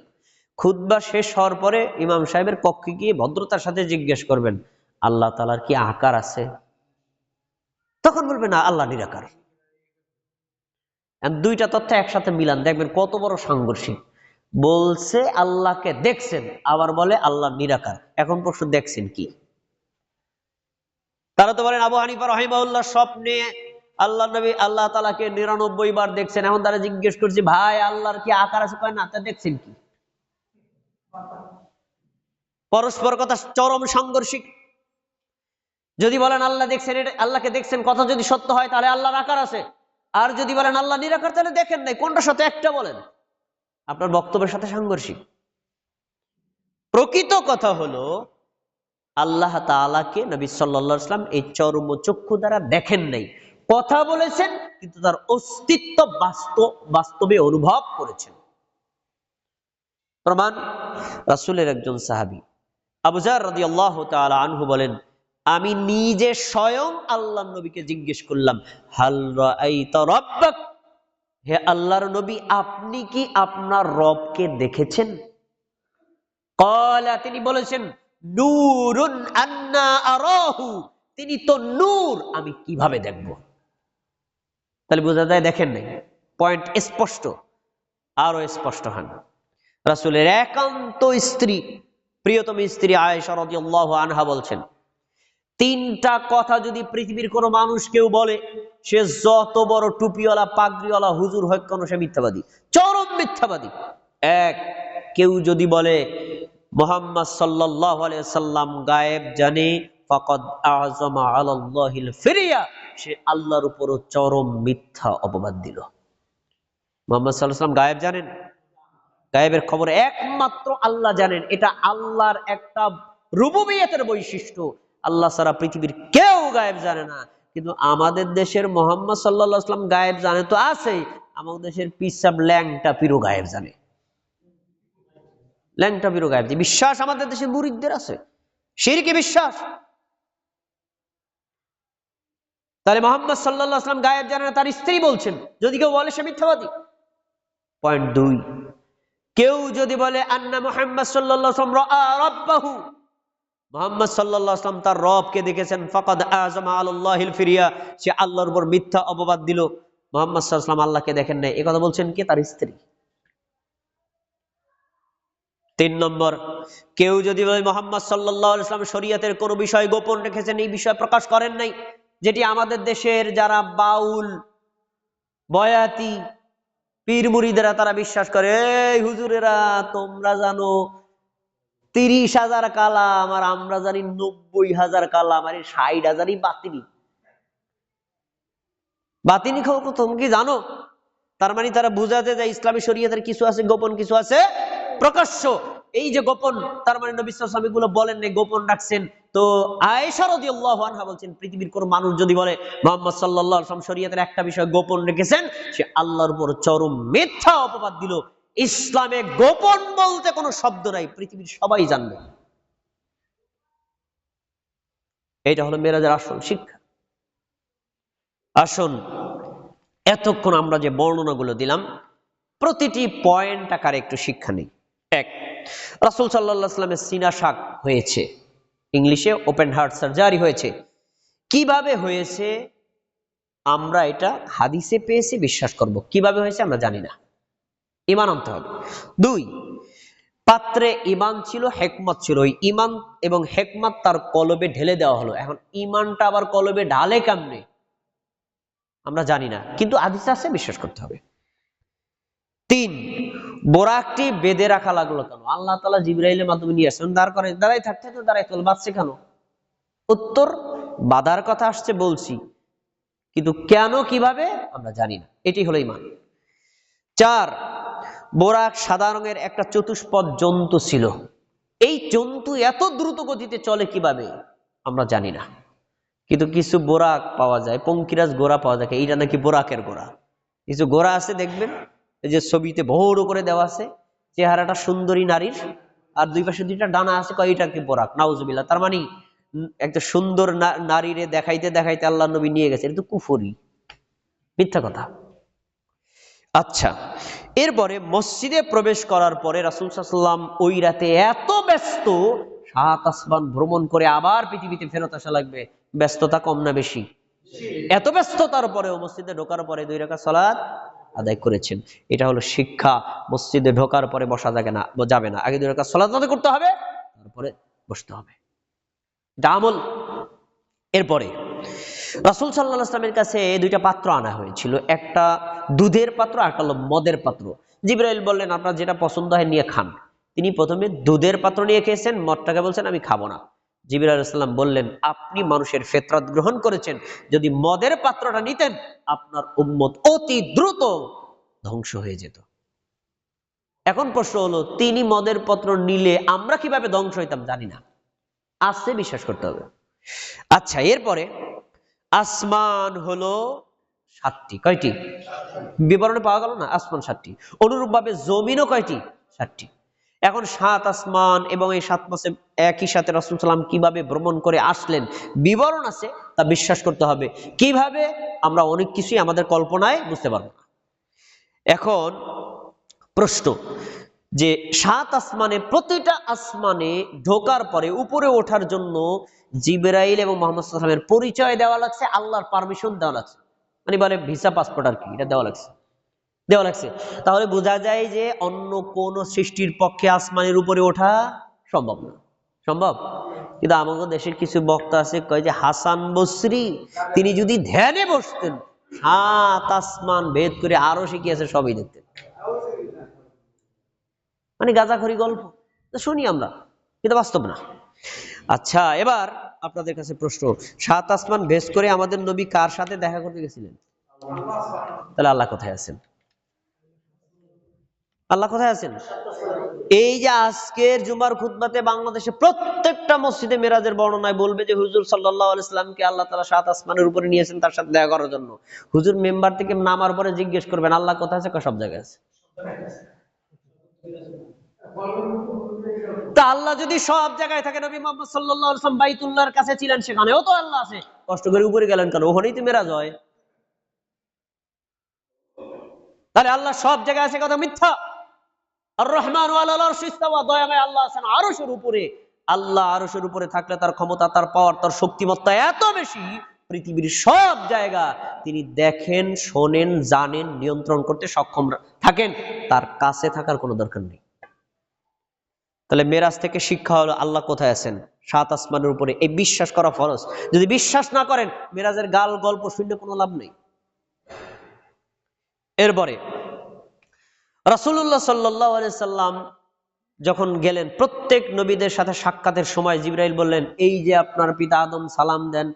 খুতবা শেষ হওয়ার পরে ইমাম সাহেবের কক্ষে গিয়ে ভদ্রতার সাথে জিজ্ঞেস করবেন, আল্লাহ তাআলার কি আকার আছে? তখন বলবেন না, আল্লাহ নিরাকার। দুইটা তথ্য একসাথে মিলান, দেখবেন কত বড় সাংঘর্ষিক। বলছে আল্লাহকে দেখছেন, আবার বলে আল্লাহ নিরাকার। এখন প্রশ্ন, দেখছেন কি? তারা তো বলেন আবু হানিফা রাহিমাহুল্লাহ স্বপ্নে আল্লাহ নবী আল্লাহ তাআলাকে 99 বার দেখছেন। এখন তারা জিজ্ঞেস করছে, ভাই আল্লাহর কি আকার আছে? কয় না। তা দেখছেন কি? পরস্পর কথা চরম সাংঘর্ষিক। যদি বলেন আল্লাহ দেখছেন, এটা আল্লাহকে দেখছেন কথা যদি সত্য হয় তাহলে আল্লাহর আকার আছে, আর যদি বলেন আল্লাহ নিরাকার তাহলে দেখেন নাই। কোনটা সত্য একটা বলেন, আপনার বক্তব্যের সাথে সাংঘর্ষিক। প্রকৃত কথা হলো আল্লাহ তাআলাকে নবী সাল্লাল্লাহু আলাইহি ওয়াসাল্লাম এই চরম চক্ষু দ্বারা দেখেন নাই, কথা বলেছেন কিন্তু তার অস্তিত্ব বাস্তবে অনুভব করেছেন। প্রমাণ, রাসূলের একজন সাহাবী আবু যার রাদিয়াল্লাহু তাআলা আনহু বলেন, আমি নিজে স্বয়ং আল্লাহর নবীকে জিজ্ঞেস করলাম, হাল রাআইতা রাব্বাক, হে আল্লাহর নবী আপনি কি আপনার রবকে দেখেছেন? ক্বালা, তিনি বলেছেন, নূরুন আন্না আরাহু, তিনি তো নূর, আমি কিভাবে দেখব? তাহলে বোঝা যায় দেখেন নাই। পয়েন্ট স্পষ্ট, আরো স্পষ্ট হন। রাসূলের একান্ত স্ত্রী, প্রিয়তম স্ত্রী আয়েশা রাদিয়াল্লাহু আনহা বলছেন, 3টা কথা যদি পৃথিবীর কোনো মানুষ কেউ বলে, সে যত বড় টুপিওয়ালা পাগড়িওয়ালা হুজুর হয় কেন, সে মিথ্যাবাদী, চরম মিথ্যাবাদী। এক, কেউ যদি বলে মুহাম্মদ সাল্লাল্লাহু আলাইহি ওয়াসাল্লাম গায়েব জানে, ফাকাদ আযমা আলাল্লাহিল ফিরিয়া, সে আল্লাহর উপরও চরম মিথ্যা অপবাদ দিল। মুহাম্মদ সাল্লাল্লাহু আলাইহি ওয়াসাল্লাম গায়েব জানেন? গায়েবের খবর একমাত্র আল্লাহ জানেন। এটা আল্লাহর একটা রুবুবিয়তের বৈশিষ্ট্য। আল্লাহ ছাড়া পৃথিবীর কেউ গায়েব জানে না। কিন্তু আমাদের দেশের মুহাম্মদ সাল্লাল্লাহু আলাইহি ওয়াসাল্লাম গায়েব জানে তো আছেই, আমাদের দেশের পিসাব ল্যাংটা পীরও গায়েব জানে। ল্যাংটা পীরও গায়েব জানে। বিশ্বাস আমাদের দেশের মুরিদদের আছে, শিরকে বিশ্বাস। তাহলে মুহাম্মদ সাল্লাল্লাহু আলাইহি ওয়াসাল্লাম গায়েব জানে না, তার স্ত্রী বলছেন, যদি কেউ বলে সে মিথ্যাবাদী। পয়েন্ট 2, কেউ যদি বলে আন্না মুহাম্মদ সাল্লাল্লাহু আলাইহি ওয়াসাল্লাম রাআ রাব্বাহু, মুহাম্মদ সাল্লাল্লাহু আলাইহি ওয়াসাল্লাম তার রবকে দেখেছেন, ফাকাদ আযমা আলাল্লাহিল ফিরিয়া, সে আল্লাহর উপর মিথ্যা অপবাদ দিল। মুহাম্মদ সাল্লাল্লাহু আলাইহি ওয়াসাল্লাম আল্লাহকে দেখেন নাই, এই কথা বলছেন কে? তার স্ত্রী। তিন নম্বর, কেউ যদি বলে মুহাম্মদ সাল্লাল্লাহু আলাইহি ওয়াসাল্লাম শরীয়তের কোন বিষয় গোপন রেখেছেন, এই বিষয় প্রকাশ করেন নাই, যেটি আমাদের দেশের যারা বাউল, বয়াতি, পীর মুরিদেরা তারা বিশ্বাস করে, এই হুজুরেরা তোমরা জানো 30,000 কালাম আর আমরা জানি 90,000 কালাম, আর 60,000ই বাতিনি। বাতিনি খবর তুমি কি জানো? তার মানে তারা বুঝাতে যায় ইসলামী শরীয়তের কিছু আছে গোপন, কিছু আছে প্রকাশ্য। এই যে গোপন, তার মানে নবী সাল্লাল্লাহু আলাইহি ওয়াসাল্লাম এগুলো বলেন না, গোপন রাখছেন। তো আয়েশা রাদিয়াল্লাহু আনহা বলছেন, পৃথিবীর কোন মানুষ যদি বলে মুহাম্মদ সাল্লাল্লাহু আলাইহি ওয়াসাল্লাম শরীয়তের একটা বিষয় গোপন রেখেছেন, সে আল্লাহর উপর চরম মিথ্যা অপবাদ দিল। ইসলামে গোপন বলতে কোনো শব্দ নাই, পৃথিবীর সবাই জানবে। এটা হলো মেরাজের আসল শিক্ষা। আসুন, এতক্ষণ আমরা যে বর্ণনাগুলো দিলাম, প্রতিটি পয়েন্ট আকারে একটু শিক্ষা নেই। এক, রাসূল সাল্লাল্লাহু আলাইহি ওয়াসাল্লামের সিনা শাক হয়েছে, ইংলিশে ওপেন হার্ট সার্জারি হয়েছে। কিভাবে হয়েছে আমরা এটা হাদিসে পেয়েছি, বিশ্বাস করব। কিভাবে হয়েছে আমরা জানি না, ঈমান আনতে হবে। দুই, পাত্রে ঈমান ছিল, হিকমত ছিল, ওই ঈমান এবং হিকমত তার কলবে ঢেলে দেওয়া হলো। এখন ঈমানটা আবার কলবে ঢালে কেমনে আমরা জানি না, কিন্তু হাদিসে আছে, বিশ্বাস করতে হবে। তিন, বোরাকটি বেঁধে রাখা লাগলো কেন? আল্লাহ তাআলা জিবরাইলের মাধ্যমে নিয়ে আসেন, দাঁড়াই থাকতে তো দাঁড়াই চল, বাঁচছে কেন? উত্তর, বাধার কথা আসছে বলছি, কিন্তু কেন কিভাবে আমরা জানি না। এটি হলো ঈমান। চার, বোরাক সাদা রঙের একটা চতুষ্পদ জন্তু ছিল। এই জন্তু এত দ্রুত গতিতে চলে কিভাবে আমরা জানি না, কিন্তু কিছু বোরাক পাওয়া যায়, পঙ্কিরাজ গোড়া পাওয়া যায়, এইটা নাকি বোরাকের গোড়া। কিছু গোড়া আছে দেখবেন, এই যে ছবিতে বড় করে দেওয়া আছে, চেহারাটা সুন্দরী নারীর, আর দুই পাশে দুইটা ডানা আছে, কয়টা কি বোরাক, নাউজুবিল্লাহ। তার মানে একটা সুন্দর নারীরে দেখাইতে দেখাইতে আল্লাহ নবী নিয়ে গেছে, এটা তো কুফরি, মিথ্যা কথা। আচ্ছা, এরপরে মসজিদে প্রবেশ করার পরে রাসূল সাল্লাল্লাহু আলাইহি ওয়াসাল্লাম ওই রাতে এত ব্যস্ত, 7 আসমান ভ্রমণ করে আবার পৃথিবীতে ফেরত আসা লাগবে। ব্যস্ততা কম না বেশি? এত ব্যস্ততার পরেও মসজিদে ঢোকার পরে 2 রাকাত সালাত আদায় করেছেন। এটা হলো শিক্ষা। মসজিদে ঢোকার পরে বসা যাবে না, আগে 2 রাকাত সালাত আদায় করতে হবে, তারপরে বসতে হবে। এটা আমল। এরপরে রাসূল সাল্লাল্লাহু আলাইহি ওয়াসাল্লামের কাছে 2টা পাত্র আনা হয়েছিল, একটা দুধের পাত্র, একটা হলো মদের পাত্র। জিবরাইল বললেন, আপনার যেটা পছন্দ হয় নিয়ে খান। তিনি প্রথমে দুধের পাত্র নিয়ে খেয়েছেন, মদটাকে বলছেন আমি খাবো না। জিবরাইল আলাইহিস সালাম বললেন, আপনি মানুষের ফিতরত গ্রহণ করেছেন, যদি মদের পাত্রটা নিতেন আপনার উম্মত অতি দ্রুত ধ্বংস হয়ে যেত। এখন প্রশ্ন হলো, তিনি মদের পাত্র নিলে আমরা কিভাবে ধ্বংস হইতাম জানি না, আছে, বিশ্বাস করতে হবে। আচ্ছা, এরপরে আসমান হলো 7টি। কয়টি? বিবরণে পাওয়া গেল না, আসমান 7টি। অনুরূপ ভাবে জমিনও কয়টি? 7টি। এখন 7 আসমান এবং এই 7 মাসে একই সাথে রাসূল সাল্লাল্লাহু আলাইহি ওয়াসাল্লাম কিভাবে ভ্রমণ করে আসলেন, বিবরণ আছে, তা বিশ্বাস করতে হবে। কিভাবে আমরা অনেক কিছুই আমাদের কল্পনায় বুঝতে পারবো না। এখন প্রশ্ন, যে 7 আসমানে, প্রতিটা আসমানে ঢোকার পরে উপরে ওঠার জন্য জিবরাইল এবং মুহাম্মদ সাল্লাল্লাহু আলাইহি ওয়াসাল্লামের পরিচয় দেওয়া লাগছে, আল্লাহর পারমিশন দেওয়া লাগছে, মানে বলে ভিসা পাসপোর্ট আর কি, এটা দেওয়া লাগছে। তাহলে বোঝা যায় যে অন্য কোন সৃষ্টির পক্ষে আসমানের উপরে ওঠা সম্ভব না। সম্ভব? কিন্তু আমাদের দেশের কিছু বক্তা আছে, কয় যে হাসান বসরি তিনি যদি ধ্যানে বসতেন 7 আসমান ভেদ করে আরো শিখিয়েছে, সবই দেখতেন। মানে গাঁজাখড়ি গল্প শুনি আমরা, কিন্তু বাস্তব না। আচ্ছা, এবার আপনাদের কাছে প্রশ্ন, 7 আসমান ভেদ করে আমাদের নবী কার সাথে দেখা করতে গেছিলেন? তাহলে আল্লাহ কোথায় আছেন? আল্লাহ কোথায় আছেন? এই যে আজকের জুমার খুতবাতে বাংলাদেশে প্রত্যেকটা মসজিদে মেরাজের বর্ণনায় বলবে যে হুজুর সাল্লাল্লাহু আলাইহি ওয়াসাল্লামকে আল্লাহ তাআলা 7 আসমানের উপরে নিয়েছেন তার সাথে দেখা করার জন্য। হুজুর মেম্বার থেকে নামার পরে জিজ্ঞেস করবেন আল্লাহ কোথায় আছে? সব জায়গায় আছে। তা আল্লাহ যদি সব জায়গায় থাকে, নবী মুহাম্মদ সাল্লাল্লাহু আলাইহি ওয়াসাল্লাম বাইতুল্লাহর কাছে ছিলেন, সেখানেও তো আল্লাহ আছে, কষ্ট করে উপরে গেলেন কেন? ওখানেই তো মেরাজ হয়। তাহলে আল্লাহ সব জায়গায় আছে কথা মিথ্যা। আর রহমান আলাল আরশি ইস্তাওয়া, দয়াময় আল্লাহ আছেন আরশের উপরে। আল্লাহ আরশের উপরে থাকলে তার ক্ষমতা, তার পাওয়ার, তার শক্তিমত্তা এত বেশি, পৃথিবীর সব জায়গা তিনি দেখেন, শোনেন, জানেন, নিয়ন্ত্রণ করতে সক্ষম থাকেন, তার কাছে থাকার কোনো দরকার নেই। তাহলে মেরাজ থেকে শিক্ষা হলো আল্লাহ কোথায় আছেন, 7 আসমানের উপরে, এই বিশ্বাস করা ফরজ। যদি বিশ্বাস না করেন মেরাজের গাল গল্প শুনলে কোনো লাভ নেই। এরপরে রাসূলুল্লাহ সাল্লাল্লাহু আলাইহি সাল্লাম যখন গেলেন, প্রত্যেক নবীদের সাথে সাক্ষাতের সময় জিবরাইল বললেন, এই যে আপনার পিতা আদম সালাম দেন,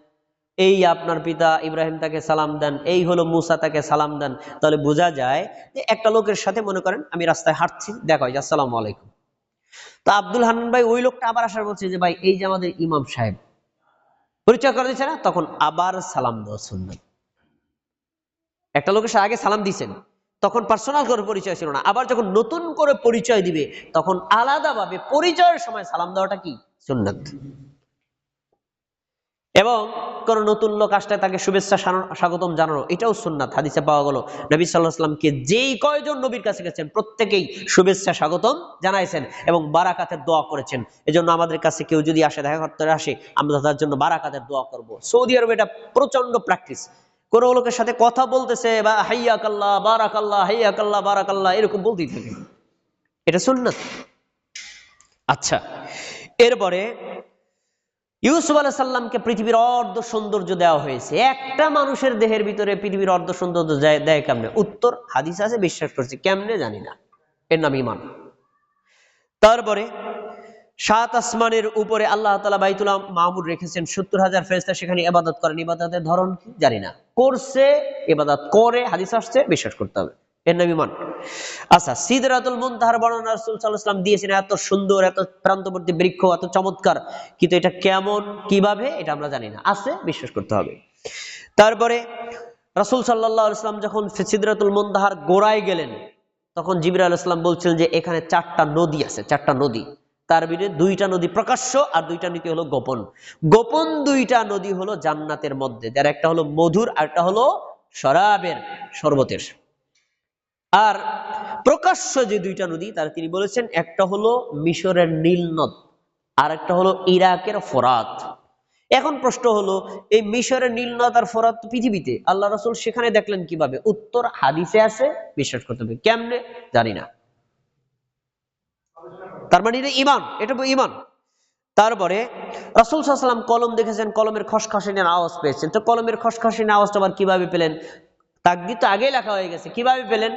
এই আপনার পিতা ইব্রাহিম তাকে সালাম দেন, এই হলো মুসা তাকে সালাম দেন। তাহলে বোঝা যায় যে একটা লোকের সাথে মনে করেন আমি রাস্তায় হাঁটছি, দেখা হয় আসসালামু আলাইকুম। তা আব্দুল হান্নান ভাই ওই লোকটা আবার আসার বলছে যে ভাই এই যে আমাদের ইমাম সাহেব, পরিচয় করে দিচ্ছে না, তখন আবার সালাম দেওয়া সুন্নাত। একটা লোকের সাথে আগে সালাম দিয়েছেন, তখন পার্সোনাল করে পরিচয় ছিল না, আবার যখন নতুন করে পরিচয় দিবে তখন আলাদাভাবে পরিচয়ের সময় সালাম দেওয়াটা কি সুন্নাত। এবং কোন নতুন লোক আসলে তাকে শুভেচ্ছা স্বাগতম জানানো, এটাও সুন্নাত। হাদিসে পাওয়া গেল নবী সাল্লাল্লাহু আলাইহি ওয়াসাল্লামকে যেই কয়জন নবীর কাছে গেছেন প্রত্যেকেই শুভেচ্ছা স্বাগতম জানাইছেন এবং বারাকাতের দোয়া করেছেন। এজন্য আমাদের কাছে কেউ যদি আসে, দেখা করতে আসে, আমরা তার জন্য বারাকাতের দোয়া করব। সৌদি আরবে এটা প্রচন্ড প্র্যাকটিস। কোন লোকের সাথে কথা বলতেছে বা হাইয়াকাল্লাহ বারাকাল্লাহ, হাইয়াকাল্লাহ বারাকাল্লাহ এরকম বলতেই থাকে, এটা সুন্নাত। আচ্ছা, এরপরে ইউসুফ আলাইহিস সালামকে পৃথিবীর অর্ধ সৌন্দর্য দেওয়া হয়েছে। একটা মানুষের দেহের ভিতরে পৃথিবীর অর্ধ সৌন্দর্য দেয় কেমনে? উত্তর হাদিস আছে, বিশ্বাস করছি, কেমনে জানি না, এর নাম ঈমান। তারপরে 7 আসমানের উপরে আল্লাহ তাআলা বাইতুল মামুর রেখেছেন, 70,000 ফেরেশতা সেখানে ইবাদত করেন। ইবাদতের ধরন কি জানি না, করছে, ইবাদত করে, হাদিস আসছে, বিশ্বাস করতে হবে, এর নাম ঈমান। আচ্ছা, সিদরাতুল মুনতাহার বর্ণনা রাসূল সাল্লাল্লাহু আলাইহি ওয়াসাল্লাম দিয়েছেন, এত সুন্দর, এত প্রান্তবর্তী বৃক্ষ, এত চমৎকার, কিন্তু এটা কেমন, কিভাবে, এটা আমরা জানি না, আছে, বিশ্বাস করতে হবে। তারপরে রাসূল সাল্লাল্লাহু আলাইহি ওয়াসাল্লাম যখন সিদরাতুল মুনতাহার গোড়ায় গেলেন, তখন জিবরাইল আলাইহিস সালাম বলছিলেন যে এখানে 4টা নদী আছে, 4টা নদী, তার ভিতরে 2টা নদী প্রকাশ্য আর 2টা নদী হলো গোপন। গোপন 2টা নদী হলো জান্নাতের মধ্যে, যার একটা হলো মধুর আর একটা হলো শরাবের, শরবতের। আর প্রকাশ্য যে 2টা নদী, তার তিনি বলেছেন একটা হলো মিশরের নীল নদ আর একটা হলো ইরাকের ফোরাত। এখন প্রশ্ন হলো, এই মিশরের নীল নদ আর ফোরাত পৃথিবীতে, আল্লাহ রাসূল সেখানে দেখলেন কিভাবে? উত্তর হাদিসে আছে, বিশ্বাস করতে হবে, কেমনে জানি না। তার মানে এটা ঈমান, এটা ঈমান। তারপরে রাসূল সাল্লাল্লাহু আলাইহি ওয়াসাল্লাম কলম দেখেছেন, কলমের খসখসানির আওয়াজ পেয়েছেন। তো কলমের খসখসানির আওয়াজটা আবার কিভাবে পেলেন? তাকদীর তো আগেই লেখা হয়ে গেছে, কিভাবে পেলেন?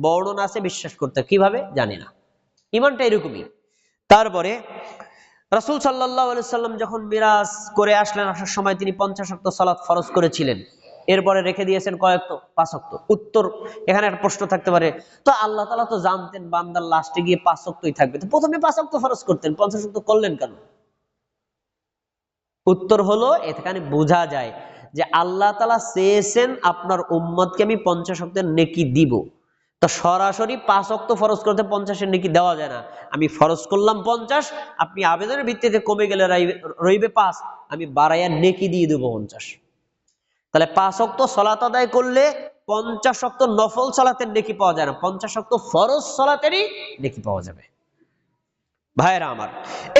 বর্ণনা আছে, বিশ্বাস করতে, কিভাবে জানি না। ঈমানটা এরকমই। তারপরে রাসূল সাল্লাল্লাহু আলাইহি ওয়াসাল্লাম যখন মিরাজ করে আসলেন, আসার সময় তিনি 50 ওয়াক্ত সালাত ফরজ করেছিলেন। এরপরে রেখে দিয়েছেন কয়েক তো? 5 ওয়াক্ত। উত্তর, এখানে একটা প্রশ্ন থাকতে পারে, তো আল্লাহ তাআলা তো জানতেন বান্দার লাস্টে গিয়ে 5 ওয়াক্তই থাকবে, তো প্রথমে 5 ওয়াক্ত ফরজ করতেন, 50 ওয়াক্ত করলেন কেন? উত্তর হলো, এখানে বোঝা যায় যে আল্লাহ তাআলা চেয়েছেন আপনার উম্মতকে আমি 50 ওয়াক্তের নেকি দিব। তো সরাসরি 5 ওয়াক্ত ফরজ করতে 50-এর নেকি দেওয়া যায় না। আমি ফরজ করলাম 50, আপনি আবেদনের ভিত্তিতে কমে গেলে রইবে 5, আমি বাড়াইয়া নেকি দিয়ে দেবো 50। তাহলে 5 ওয়াক্ত সালাত আদায় করলে 50 ওয়াক্ত নফল সালাতের নেকি পাওয়া যায় না, 50 ওয়াক্ত ফরজ সালাতেরই নেকি পাওয়া যাবে। ভাইরা আমার,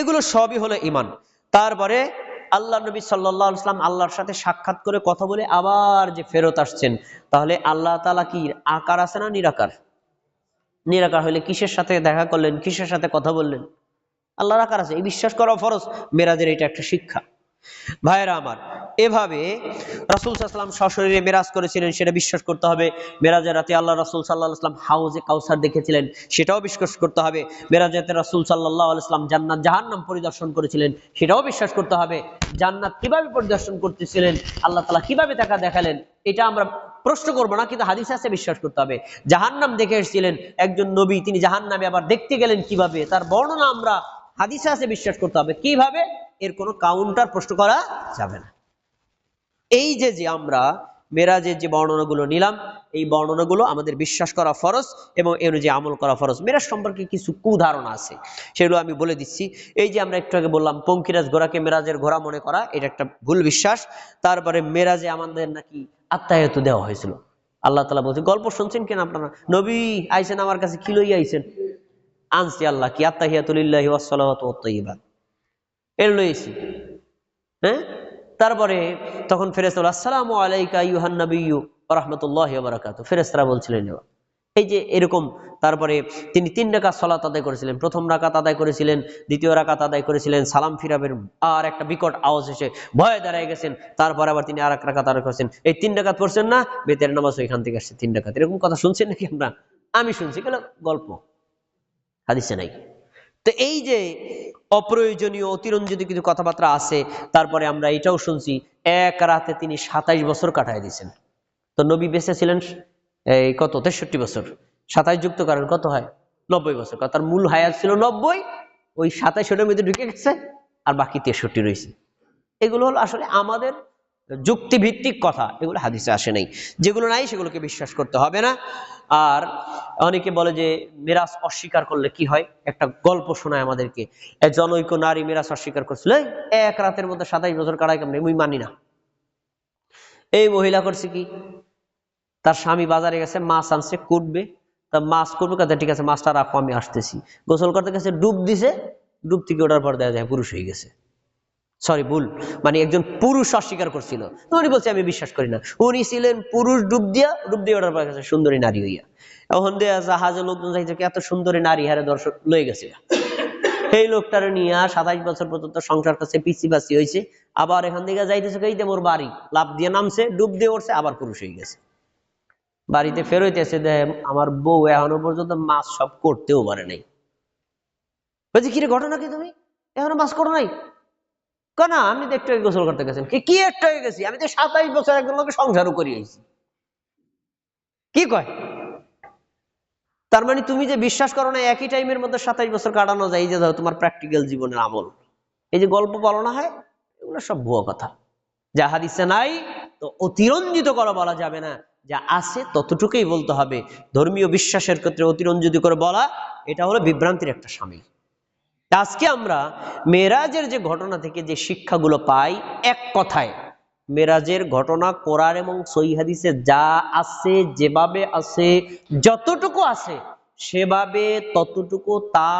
এগুলো সবই হলো ঈমান। তারপরে আল্লাহ নবী সাল্লাল্লাহু আলাইহি ওয়াসাল্লাম আল্লাহর সাথে সাক্ষাৎ করে কথা বলে আবার যে ফেরত আসছেন, তাহলে আল্লাহ তাআলা কি আকার আছে না নিরাকার? নিরাকার হলে কিসের সাথে দেখা করলেন, কিসের সাথে কথা বললেন? আল্লাহর আকার আছে, এই বিশ্বাস করা ফরজ। মেরাজের এটা একটা শিক্ষা। ভাইরা আমার, এভাবে রাসূল সাল্লাল্লাহু আলাইহি ওয়াসাল্লাম সশরীরে মেরাজ করেছিলেন, সেটা বিশ্বাস করতে হবে। মেরাজের রাতে আল্লাহ রাসূল সাল্লাল্লাহু আলাইহি ওয়াসাল্লাম হাউজে কাউসার দেখেছিলেন, সেটাও বিশ্বাস করতে হবে। মেরাজের রাতে রাসূল সাল্লাল্লাহু আলাইহি ওয়াসাল্লাম জান্নাত জাহান্নাম পরিদর্শন করেছিলেন, সেটাও বিশ্বাস করতে হবে। জান্নাত কিভাবে পরিদর্শন করতেছিলেন, আল্লাহ তাআলা কিভাবে তাকে দেখালেন, এটা আমরা প্রশ্ন করবো না, কিন্তু হাদিস আছে, বিশ্বাস করতে হবে। জাহান্নাম দেখে এসেছিলেন একজন নবী, তিনি জাহান্নামে আবার দেখতে গেলেন কিভাবে, তার বর্ণনা আমরা হাদিসে আছে, বিশ্বাস করতে হবে। কিভাবে? এর কোনো কাউন্টার প্রশ্ন করা যাবে না। এই যে আমরা মেরাজের যে বর্ণনাগুলো নিলাম, এই বর্ণনাগুলো আমাদের বিশ্বাস করা ফরজ এবং এই অনুযায়ী আমল করা ফরজ। মেরাজ সম্পর্কে কিছু কুধারণা আছে, সেগুলো আমি বলে দিচ্ছি। এই যে আমরা একটু আগে বললাম পঙ্কিরাজ ঘোড়াকে মেরাজের ঘোড়া মনে করা, এটা একটা ভুল বিশ্বাস। তারপরে মেরাজে আমাদের নাকি আত্মায়াত দেওয়া হয়েছিল। আল্লাহ তাআলা বলছে, গল্প শুনছেন কেন আপনারা? নবী আইছেন আমার কাছে, কি লইয়া আইছেন? আনছি আল্লাহ কি আত্তাহিয়াতু লিল্লাহি ওয়াস সালাওয়াতু ওয়াত তাইয়্যিবাত, এর লইছি। হ্যাঁ, তারপরে তখন ফেরেশতা বলল, আসসালামু আলাইকা আইয়ুহান নাবিয়্যু ওয়া রাহমাতুল্লাহি ওয়া বারাকাতুহু। ফেরেশতারা বলছিলেন, এই যে এরকম। তারপরে তিনি 3 রাকাত সালাত আদায় করেছিলেন, প্রথম রাকাত আদায় করেছিলেন, দ্বিতীয় রাকাত আদায় করেছিলেন, সালাম ফিরাবেন, আর একটা বিকট আওয়াজ এসে ভয়ে দাঁড়ায় গেছেন, তারপর আবার তিনি আর এক রাকাত আদায় করেছেন। এই 3 রাকাত পড়ছেন না, বেতের নামাজ ওইখান থেকে আসছে 3 রাকাত। এরকম কথা শুনছেন নাকি আমরা? আমি শুনছি, গেল গল্প, হাদিসে নাই। তো এই যে অপ্রয়োজনীয় অতিরঞ্জিত কিছু কথাবার্তা আছে। তারপরে আমরা এটাও শুনছি এক রাতে তিনি 27 বছর কাটায় দিয়েছেন। তো নবী বেঁচে ছিলেন এই কত 63 বছর, 27 যুক্ত করেন কত হয়? 90 বছর। তার মূল হায়াত ছিল 90, ওই 27 মধ্যে ঢুকে গেছে, আর বাকি 63 রয়েছে। এগুলো হলো আসলে আমাদের যুক্তিভিত্তিক কথা, এগুলো হাদিসে আসে নাই। যেগুলো নাই সেগুলোকে বিশ্বাস করতে হবে না। আর অনেকে বলে যে মিরাজ অস্বীকার করলে কি হয়, একটা গল্প শোনায় আমাদেরকে। জনৈক নারী মিরাজ অস্বীকার করছিল, এক রাতের মধ্যে 27 বছর কাটায় কেমন, আমি মানি না। এই মহিলা করছে কি, তার স্বামী বাজারে গেছে, মাছ আনছে, কুটবে, তা মাছ করবে, কথা ঠিক আছে মাছটা রাখো আমি আসতেছি। গোসল করতে গেছে, ডুব দিছে, ডুব থেকে ওঠার পর দেখা যায় পুরুষ হয়ে গেছে। সরি, ভুল, মানে একজন পুরুষ অস্বীকার করছিল, তো উনি বলছে আমি বিশ্বাস করি না। উনি ছিলেন পুরুষ, ডুব দিয়ে ওঠার পর গেছে সুন্দরী নারী হইয়া। এখন দেয়া জাহাজে লোকজন চাইছে এত সুন্দরী নারী হারে দর্শক লয়ে গেছে। এই লোকটারে নিয়ে 27 বছর পর্যন্ত সংসার কাছে পিছি বাসি হয়েছে। আবার এখান থেকে যাইতেছে কইতে মোর বাড়ি, লাভ দিয়ে নামছে, ডুব দিয়ে উঠছে, আবার পুরুষ হয়ে গেছে। বাড়িতে ফেরইতেছে, দেয় আমার বউ এখনো পর্যন্ত মাছ সব করতেও পারে নাই। বলছি কিরে ঘটনা কি, তুমি এখনো মাছ করো নাই? না আমি তো একটু গোসল করতে গেছেন। কি একটু হয়ে গেছি, আমি তো 27 বছর একজন লোকের সংসারও করিয়েছি। কি কয়? তার মানে তুমি যে বিশ্বাস করো না একই টাইমের মধ্যে 27 বছর কাটানো যায়, এই যে ধরো তোমার প্র্যাকটিক্যাল জীবনের আমল, এই যে গল্প বলো না হয়, এগুলো সব ভুয়া কথা। যা হাদিসে নাই তো অতিরঞ্জিত করা বলা যাবে না, যা আছে ততটুকুই বলতে হবে। ধর্মীয় বিশ্বাসের ক্ষেত্রে অতিরঞ্জিত করে বলা, এটা হলো বিভ্রান্তির একটা শামিল। আজকে আমরা মেরাজের যে ঘটনা থেকে যে শিক্ষাগুলো পাই, এক কথায় মেরাজের ঘটনা কোরআন এবং সহিহ হাদিসে যা আছে, যেভাবে আছে, যতটুকু আছে সেভাবে ততটুকু তা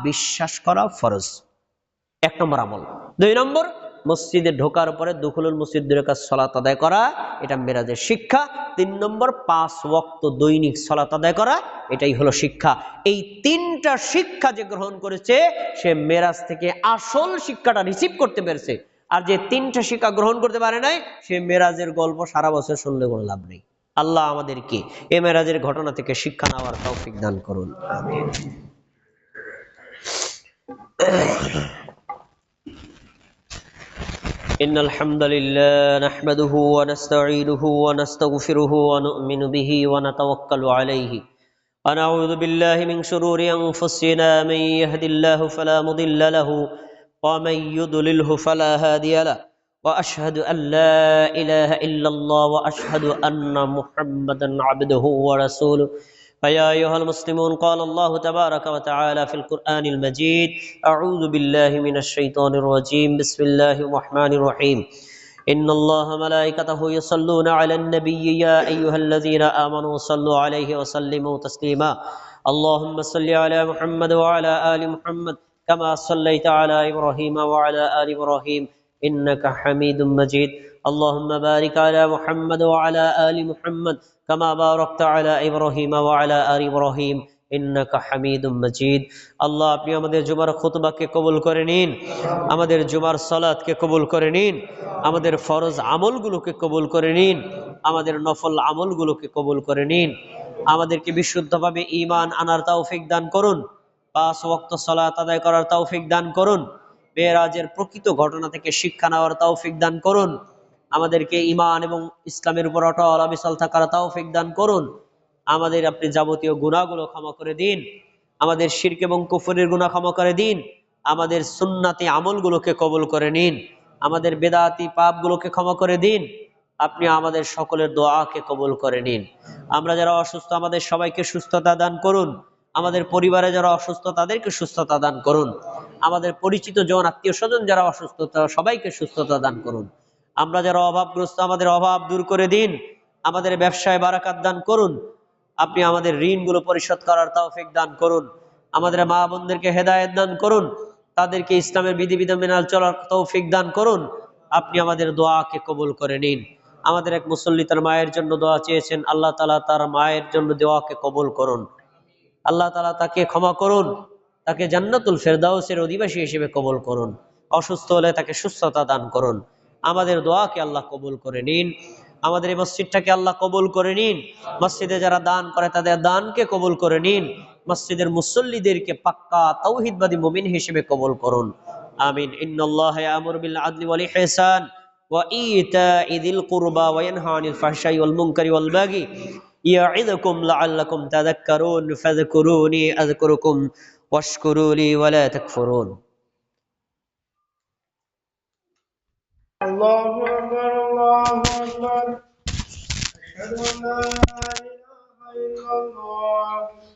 বিশ্বাস করা ফরজ, 1 নম্বর আমল। 2 নম্বর, মসজিদে ঢোকার পরে দুখুলুল মসজিদ 2 রাকাত সালাত আদায় করা, এটা মেরাজের শিক্ষা। 3 নম্বর, 5 ওয়াক্ত দৈনিক সালাত আদায় করা, এটাই হলো শিক্ষা। এই 3টা শিক্ষা যে গ্রহণ করেছে সে মেরাজ থেকে আসল শিক্ষাটা রিসিভ করতে পেরেছে। আর যে 3টা শিক্ষা গ্রহণ করতে পারে নাই, সে মেরাজের গল্প সারা বছর শুনলে কোনো লাভ নেই। আল্লাহ আমাদেরকে এই মেরাজের ঘটনা থেকে শিক্ষা নেওয়ার তৌফিক দান করুন, আমিন। إن الحمد لله نحمده ونستعينه ونستغفره ونؤمن به ونتوكل عليه ونعوذ بالله من شرور أنفسنا، من يهد الله فلا مضل له ومن يضلله فلا هادي له، وأشهد أن لا إله إلا الله وأشهد أن محمدا عبده ورسوله. فيا أيها المسلمون، قال الله تبارك وتعالى في القرآن المجيد: أعوذ بالله من الشيطان الرجيم، بسم الله الرحمن الرحيم. إن الله ملائكته يصلون على النبي يا أيها الذين آمنوا صلوا عليه وسلموا تسليما. اللهم صل على محمد وعلى آل محمد كما صليت على إبراهيم وعلى آل إبراهيم إنك حميد مجيد. اللهم بارك على محمد وعلى آل محمد كما باركت على إبراهيم وعلى آل إبراهيم إنك حميد مجيد. আল্লাহ আপনি আমাদের জুমার খুতবাকে কবুল করে নিন, আমাদের জুমার সালাতকে কবুল করে নিন, আমাদের ফরজ আমলগুলোকে কবুল করে নিন, আমাদের নফল আমলগুলোকে কবুল করে নিন। আমাদেরকে বিশুদ্ধভাবে ঈমান আনার তৌফিক দান করুন, 5 ওয়াক্ত সালাত আদায় করার তৌফিক দান করুন, মেরাজের প্রকৃত ঘটনা থেকে শিক্ষা নেওয়ার তৌফিক দান করুন, আমাদেরকে ঈমান এবং ইসলামের উপর অটল অবিচল থাকার তৌফিক দান করুন। আমাদের আপনি যাবতীয় গুনাহগুলো ক্ষমা করে দিন, আমাদের শিরক এবং কুফরের গুনাহ ক্ষমা করে দিন, আমাদের সুন্নাতি আমলগুলোকে কবুল করে নিন, আমাদের বেদাতি পাপগুলোকে ক্ষমা করে দিন। আপনি আমাদের সকলের দোয়াকে কবুল করে নিন। আমরা যারা অসুস্থ আমাদের সবাইকে সুস্থতা দান করুন, আমাদের পরিবারে যারা অসুস্থ তাদেরকে সুস্থতা দান করুন, আমাদের পরিচিত জন আত্মীয় স্বজন যারা অসুস্থ তারা সবাইকে সুস্থতা দান করুন। আমরা যারা অভাবগ্রস্ত আমাদের অভাব দূর করে দিন, আমাদের ব্যবসায় বারাকাত দান করুন, আপনি আমাদের ঋণগুলো পরিশোধ করার তৌফিক দান করুন, আমাদের মা বোনদেরকে হেদায়েত দান করুন, তাদেরকে ইসলামের বিধিবিধান মেনে চলার তৌফিক দান করুন। আপনি আমাদের দোয়াকে কবুল করে নিন। আমাদের এক মুসল্লি তার মায়ের জন্য দোয়া চেয়েছেন, আল্লাহ তাআলা তার মায়ের জন্য দোয়াকে কবুল করুন। আল্লাহ তাআলা তাকে ক্ষমা করুন, তাকে জান্নাতুল ফেরদাউসের অধিবাসী হিসেবে কবুল করুন। অসুস্থ হলে তাকে সুস্থতা দান করুন। আমাদের দোয়াকে আল্লাহ কবুল করে নিন। আমাদের এই মসজিদটাকে আল্লাহ কবুল করে নিন। মসজিদে যারা দান করে তাদের দানকে কবুল করে নিন। মসজিদের মুসল্লিদেরকে পাক্কা তাওহীদবাদী মুমিন হিসেবে কবুল করুন। আমিন। ইন্নাল্লাহা ইয়ামুরু বিল আদলি ওয়াল ইহসান ওয়া ইতা'i যিল কুরবা ওয়া ইয়ানহা আনিল ফাহশাই ওয়াল মুনকারি ওয়াল বাগি ইয়া'iদুকুম লাআল্লাকুম তাযাক্কারুন ফাযকুরুনি আযকুরুকুম ওয়াশকুরু লি ওয়া লা তাকফুরুন। আল্লাহু আকবার, আল্লাহু আকবার। আশহাদু আল্লা ইলাহা ইল্লাল্লাহ।